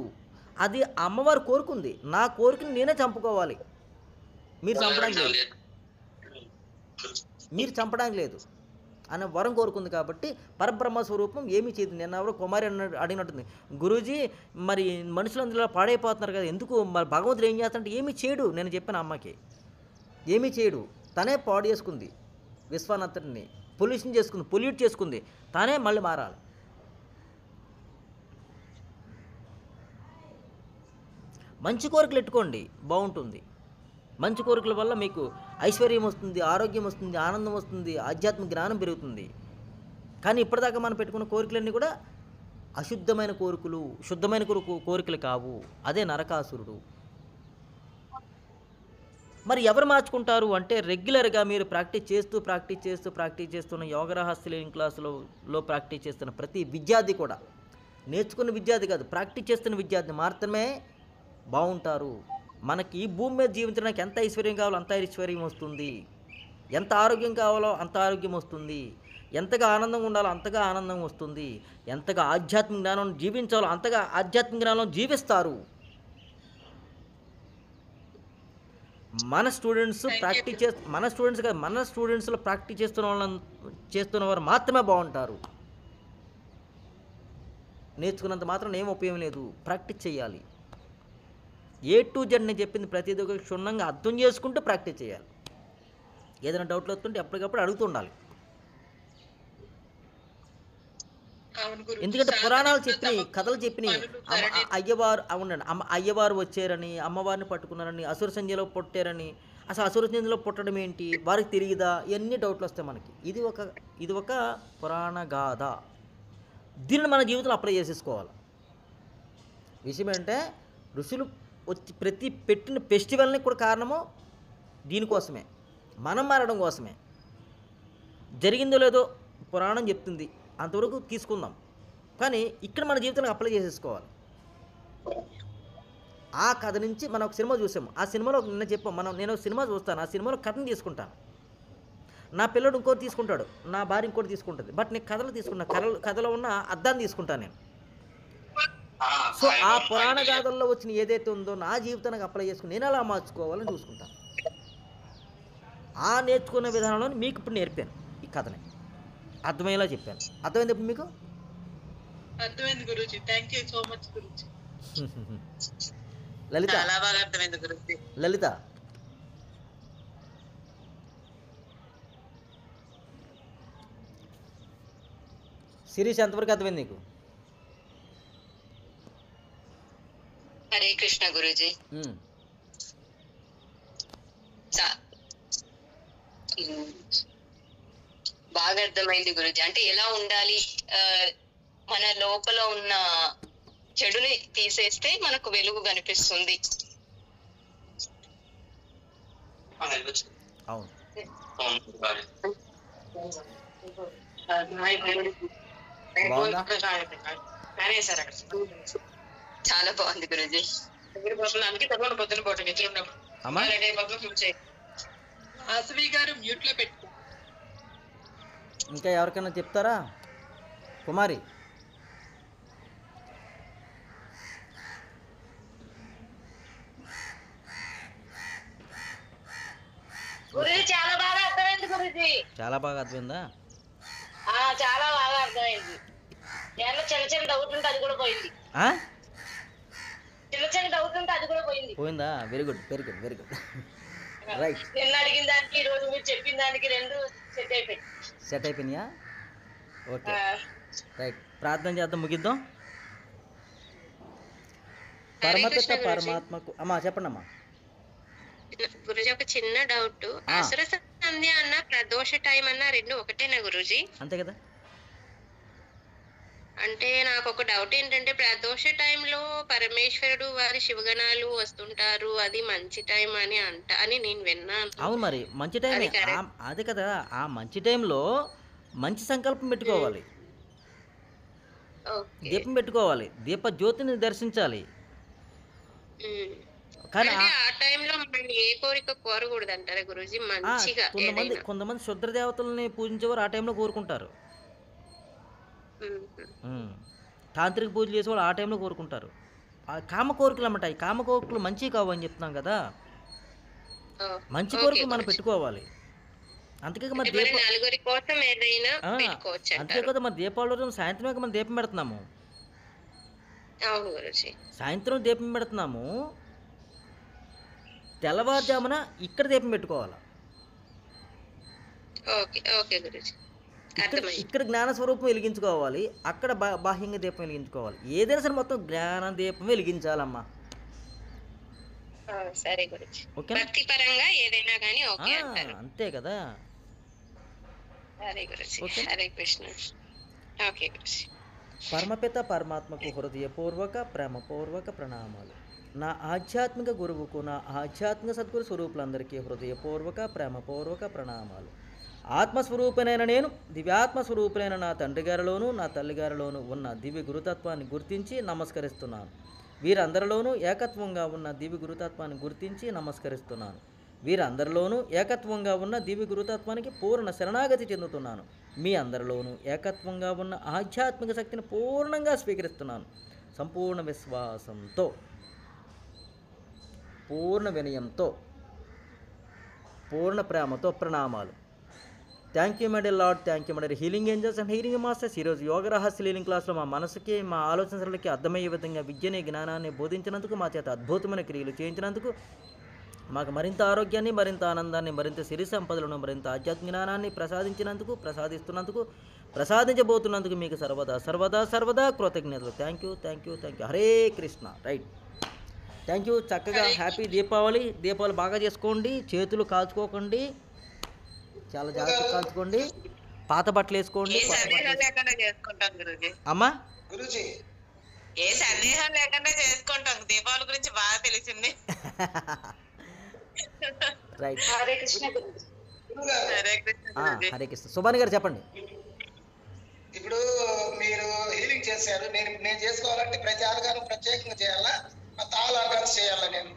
అది అమ్మవారు కోరుకుంది, నా కోరికని నేనే చంపుకోవాలి. మీరు చంపడానికి లేదు అనే వరం కోరుకుంది. కాబట్టి పరబ్రహ్మ స్వరూపం ఏమీ చేయదు. నేను ఎవరో కుమారి అడిగినట్టుంది, గురూజీ మరి మనుషులందరూ పాడైపోతున్నారు కదా, ఎందుకు మరి భగవంతుడు ఏం చేస్తాడంటే ఏమీ చేయడు. నేను చెప్పాను అమ్మకి, ఏమీ చేయడు, తనే పాడు చేసుకుంది. విశ్వానంతటిని పొల్యూట్ చేసుకుంది, తానే మళ్ళీ మారాలి. మంచి కోరికలు పెట్టుకోండి, బాగుంటుంది. మంచి కోరికల వల్ల మీకు ఐశ్వర్యం వస్తుంది, ఆరోగ్యం వస్తుంది, ఆనందం వస్తుంది, ఆధ్యాత్మిక జ్ఞానం పెరుగుతుంది. కానీ ఇప్పటిదాకా మనం పెట్టుకున్న కోరికలన్నీ కూడా అశుద్ధమైన కోరికలు, శుద్ధమైన కోరికలు కావు. అదే నరకాసురుడు. మరి ఎవరు మార్చుకుంటారు అంటే రెగ్యులర్గా మీరు ప్రాక్టీస్ చేస్తున్న యోగ రహస్య లేని క్లాసులో ప్రాక్టీస్ చేస్తున్న ప్రతి విద్యార్థి కూడా, నేర్చుకున్న విద్యార్థి కాదు, ప్రాక్టీస్ చేస్తున్న విద్యార్థి మాత్రమే బాగుంటారు. మనకి ఈ భూమి మీద జీవించడానికి ఎంత ఐశ్వర్యం కావాలో అంత ఐశ్వర్యం వస్తుంది, ఎంత ఆరోగ్యం కావాలో అంత ఆరోగ్యం వస్తుంది, ఎంతగా ఆనందంగా ఉండాలో అంతగా ఆనందం వస్తుంది, ఎంతగా ఆధ్యాత్మిక జ్ఞానం జీవించాలో అంతగా ఆధ్యాత్మిక జ్ఞానం జీవిస్తారు. మన స్టూడెంట్స్లో ప్రాక్టీస్ చేస్తున్న వారు మాత్రమే బాగుంటారు. నేర్చుకున్నంత మాత్రం ఏం ఉపయోగం లేదు, ప్రాక్టీస్ చేయాలి. A to Z నేను చెప్పింది ప్రతిదీ ఒక క్షుణ్ణంగా అర్థం చేసుకుంటూ ప్రాక్టీస్ చేయాలి. ఏదైనా డౌట్లు వస్తుంటే ఎప్పటికప్పుడు అడుగుతూ ఉండాలి. ఎందుకంటే పురాణాలు చెప్పినాయి, కథలు చెప్పినాయి. అయ్యవారు వచ్చారని, అమ్మవారిని పట్టుకున్నారని, అసుర సంధ్యలో పుట్టారని, అసలు అసుర సంధ్యలో పుట్టడం ఏంటి, వారికి తెలియదా, ఇవన్నీ డౌట్లు వస్తాయి మనకి. ఇది ఒక పురాణ గాథ. దీన్ని మన జీవితంలో అప్లై చేసేసుకోవాలి. విషయం ఏంటంటే ఋషులు వచ్చి ప్రతి పెట్టిన ఫెస్టివల్ని కూడా కారణము దీనికోసమే, మనం మారడం కోసమే. జరిగిందో లేదో పురాణం చెప్తుంది, అంతవరకు తీసుకుందాం. కానీ ఇక్కడ మన జీవితానికి అప్లై చేసేసుకోవాలి. ఆ కథ నుంచి మనం ఒక సినిమా చూసాము, ఆ సినిమాలో నిన్న చెప్పాం నేను ఒక సినిమా చూస్తాను, ఆ సినిమాలో కథను తీసుకుంటాను. నా పిల్లడు ఇంకోటి తీసుకుంటాడు, నా భార్య ఇంకోటి తీసుకుంటుంది. బట్ నేను కథలు తీసుకున్నా, కథలో ఉన్న అర్థాన్ని తీసుకుంటాను నేను. సో ఆ పురాణ గాథల్లో వచ్చిన ఏదైతే ఉందో నా జీవితానికి అప్లై చేసుకుని నేను అలా మార్చుకోవాలని చూసుకుంటాను. ఆ నేర్చుకునే విధానంలో మీకు ఇప్పుడు నేర్పాను ఈ కథని, అర్థమయ్యేలా చెప్పాను. అర్థమైంది ఇప్పుడు మీకు? అర్థమైంది గురూజీ. థ్యాంక్ యూ సో మచ్ గురూజీ. లలిత, చాలా బాగా అర్థమైంది గురూజీ. లలిత శిరీష్ ఎంతవరకు అర్థమైంది నీకు? హరే కృష్ణ గురూజీ. బాగా అర్థమైంది గురూజీ. అంటే ఎలా ఉండాలి, మన లోపల ఉన్న చెడుని తీసేస్తే మనకు వెలుగు కనిపిస్తుంది. అవును, చాలా బాగుంది గురూజీ. ఆసవి గారు మ్యూట్ లో పెట్టు. ఇంకా ఎవరికైనా చెప్తారా కుమారి? గురూజీ చాలా బాగా అర్థమైంది గురూజీ. చాలా బాగా అర్థమైందా? చాలా బాగా అర్థమైంది. ఏమన్నా చిన్న డౌట్ ఉంటే అది కూడా పోయింది. చిన్న డౌట్ ఉంటే అది కూడా పోయిందా? Very good. రైట్. నిన్న అడిగిన దానికి ఈ రోజు మీరు చెప్పిన దానికి రెండు సెట్ అయిపోయినాయా? Okay, right. ప్రార్థన చేద్దాం, ముగిద్దాం. పరమపిత పరమాత్మకు. అమ్మా చెప్పండి అమ్మా. గురూజీ ఒక చిన్న డౌట్, అసుర సంధ్య అన్న ప్రదోష టైం అన్న రెండు ఒకటేనా గురూజీ? అంతే కదా. అంటే నాకు ఒక డౌట్ ఏంటంటే ప్రదోష టైంలో పరమేశ్వరుడు వారి శివగణాలు వస్తుంటారు, అది మంచి టైం అని నేను విన్నాను. అవును, మరి మంచి టైం అదే కదా. ఆ మంచి టైంలో మంచి సంకల్పం పెట్టుకోవాలి, దీపం పెట్టుకోవాలి, దీప జ్యోతిని దర్శించాలి. కానీ ఆ టైంలో మనం ఏ కోరిక కోరకూడదు అంటారా గురూజీ? మంచిగా కొంతమంది శుద్ర దేవతల్ని పూజించేవారు ఆ టైంలో కోరుకుంటారు. తాంత్రిక పూజలు చేసేవాళ్ళు ఆ టైంలో కోరుకుంటారు. కామ కోరికలు అన్నమాట. ఈ కామ కోరికలు మంచి కావు అని చెప్తున్నాం కదా. మంచి కోరికలు మనం పెట్టుకోవాలి. అందుకే మరి అంతే కదా, మరి దీపావళి రోజు సాయంత్రమే మనం దీపం పెడుతున్నాము. సాయంత్రం దీపం పెడుతున్నాము, తెల్లవారుజామున ఇక్కడ దీపం పెట్టుకోవాలి. ఓకే ఓకే గురుజీ, ఇక్కడ అర్థమైంది. ఇక్కడ జ్ఞాన స్వరూపం వెలిగించుకోవాలి, అక్కడ బాహ్యంగా దీపం వెలిగించుకోవాలి. ఏదైనా సరే మొత్తం జ్ఞాన దీపం వెలిగించాలమ్మా. సరే గురుజీ, ఓకే భక్తి పరంగా ఏదైనా కానీ ఓకే అంటారు. అంతే కదా. సరే గురుజీ, ఓకే. హరే కృష్ణ. ఓకే గురుజీ. పరమపిత పరమాత్మకు హృదయపూర్వక ప్రేమపూర్వక ప్రణామాలు. నా ఆధ్యాత్మిక గురువుకు, నా ఆధ్యాత్మిక సద్గురు స్వరూపులందరికీ హృదయపూర్వక ప్రేమపూర్వక ప్రణామాలు. ఆత్మస్వరూపునైన నేను దివ్యాత్మస్వరూపులైన నా తండ్రి గారిలోను నా తల్లిగారిలోను ఉన్న దివ్య గురుతత్వాన్ని గుర్తించి నమస్కరిస్తున్నాను. వీరందరిలోనూ ఏకత్వంగా ఉన్న దివ్య గురుతత్వాన్ని గుర్తించి నమస్కరిస్తున్నాను. వీరందరిలోనూ ఏకత్వంగా ఉన్న దివ్య గురుతత్వానికి పూర్ణ శరణాగతి చెందుతున్నాను. మీ అందరిలోనూ ఏకత్వంగా ఉన్న ఆధ్యాత్మిక శక్తిని పూర్ణంగా స్వీకరిస్తున్నాను. సంపూర్ణ విశ్వాసంతో, పూర్ణ వినయంతో, పూర్ణ ప్రేమతో ప్రణామాలు. Thank you my dear lord, thank you my dear healing angels and healing masters. ఈరోజు యోగ రహస్య హీలింగ్ క్లాస్లో మా మనసుకి, మా ఆలోచనలకి అర్థమయ్యే విధంగా విద్యని, జ్ఞానాన్ని బోధించినందుకు, మా చేత అద్భుతమైన క్రియలు చేయించినందుకు, మాకు మరింత ఆరోగ్యాన్ని, మరింత ఆనందాన్ని, మరింత సిరి సంపదలను, మరింత ఆధ్యాత్మిక జ్ఞానాన్ని ప్రసాదించినందుకు, ప్రసాదిస్తున్నందుకు, ప్రసాదించబోతున్నందుకు మీకు సర్వదా సర్వదా సర్వదా కృతజ్ఞతలు. Thank you, thank you, thank you. Hare Krishna. Right, thank you. చక్కగా హ్యాపీ దీపావళి. దీపావళి బాగా చేసుకోండి, చేతులు కాల్చుకోకండి, చాలా జాగ్రత్తగా కాల్చుకోండి, పాత బట్టలు వేసుకోండి. ఏ సందేహం లేకుండా చేసుకుంటాం గురుజీ. అమ్మా గురుజీ ఏ సందేహం లేకుండా చేసుకుంటాం. దీపావళి గురించి బాగా తెలిసింది. రైట్. హరే కృష్ణ గురుజీ. గురుగారు, హరే కృష్ణ గురుజీ. హరే కృష్ణ. సుభాని గారు చెప్పండి. ఇప్పుడు మీరు హీలింగ్ చేశారు, నేను చేసుకోవాలంటే ప్రతి ఆర్గాను ప్రత్యేకంగా చేయాలా, ఆల్ ఆర్గాన్స్ చేయాలా? నేను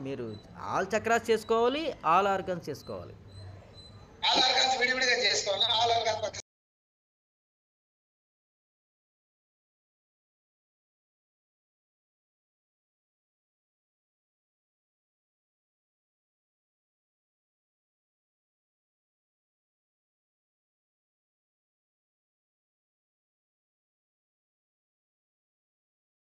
మీరు ఆల్ చక్రాస్ చేసుకోవాలి, ఆల్ ఆర్గన్స్ చేసుకోవాలి.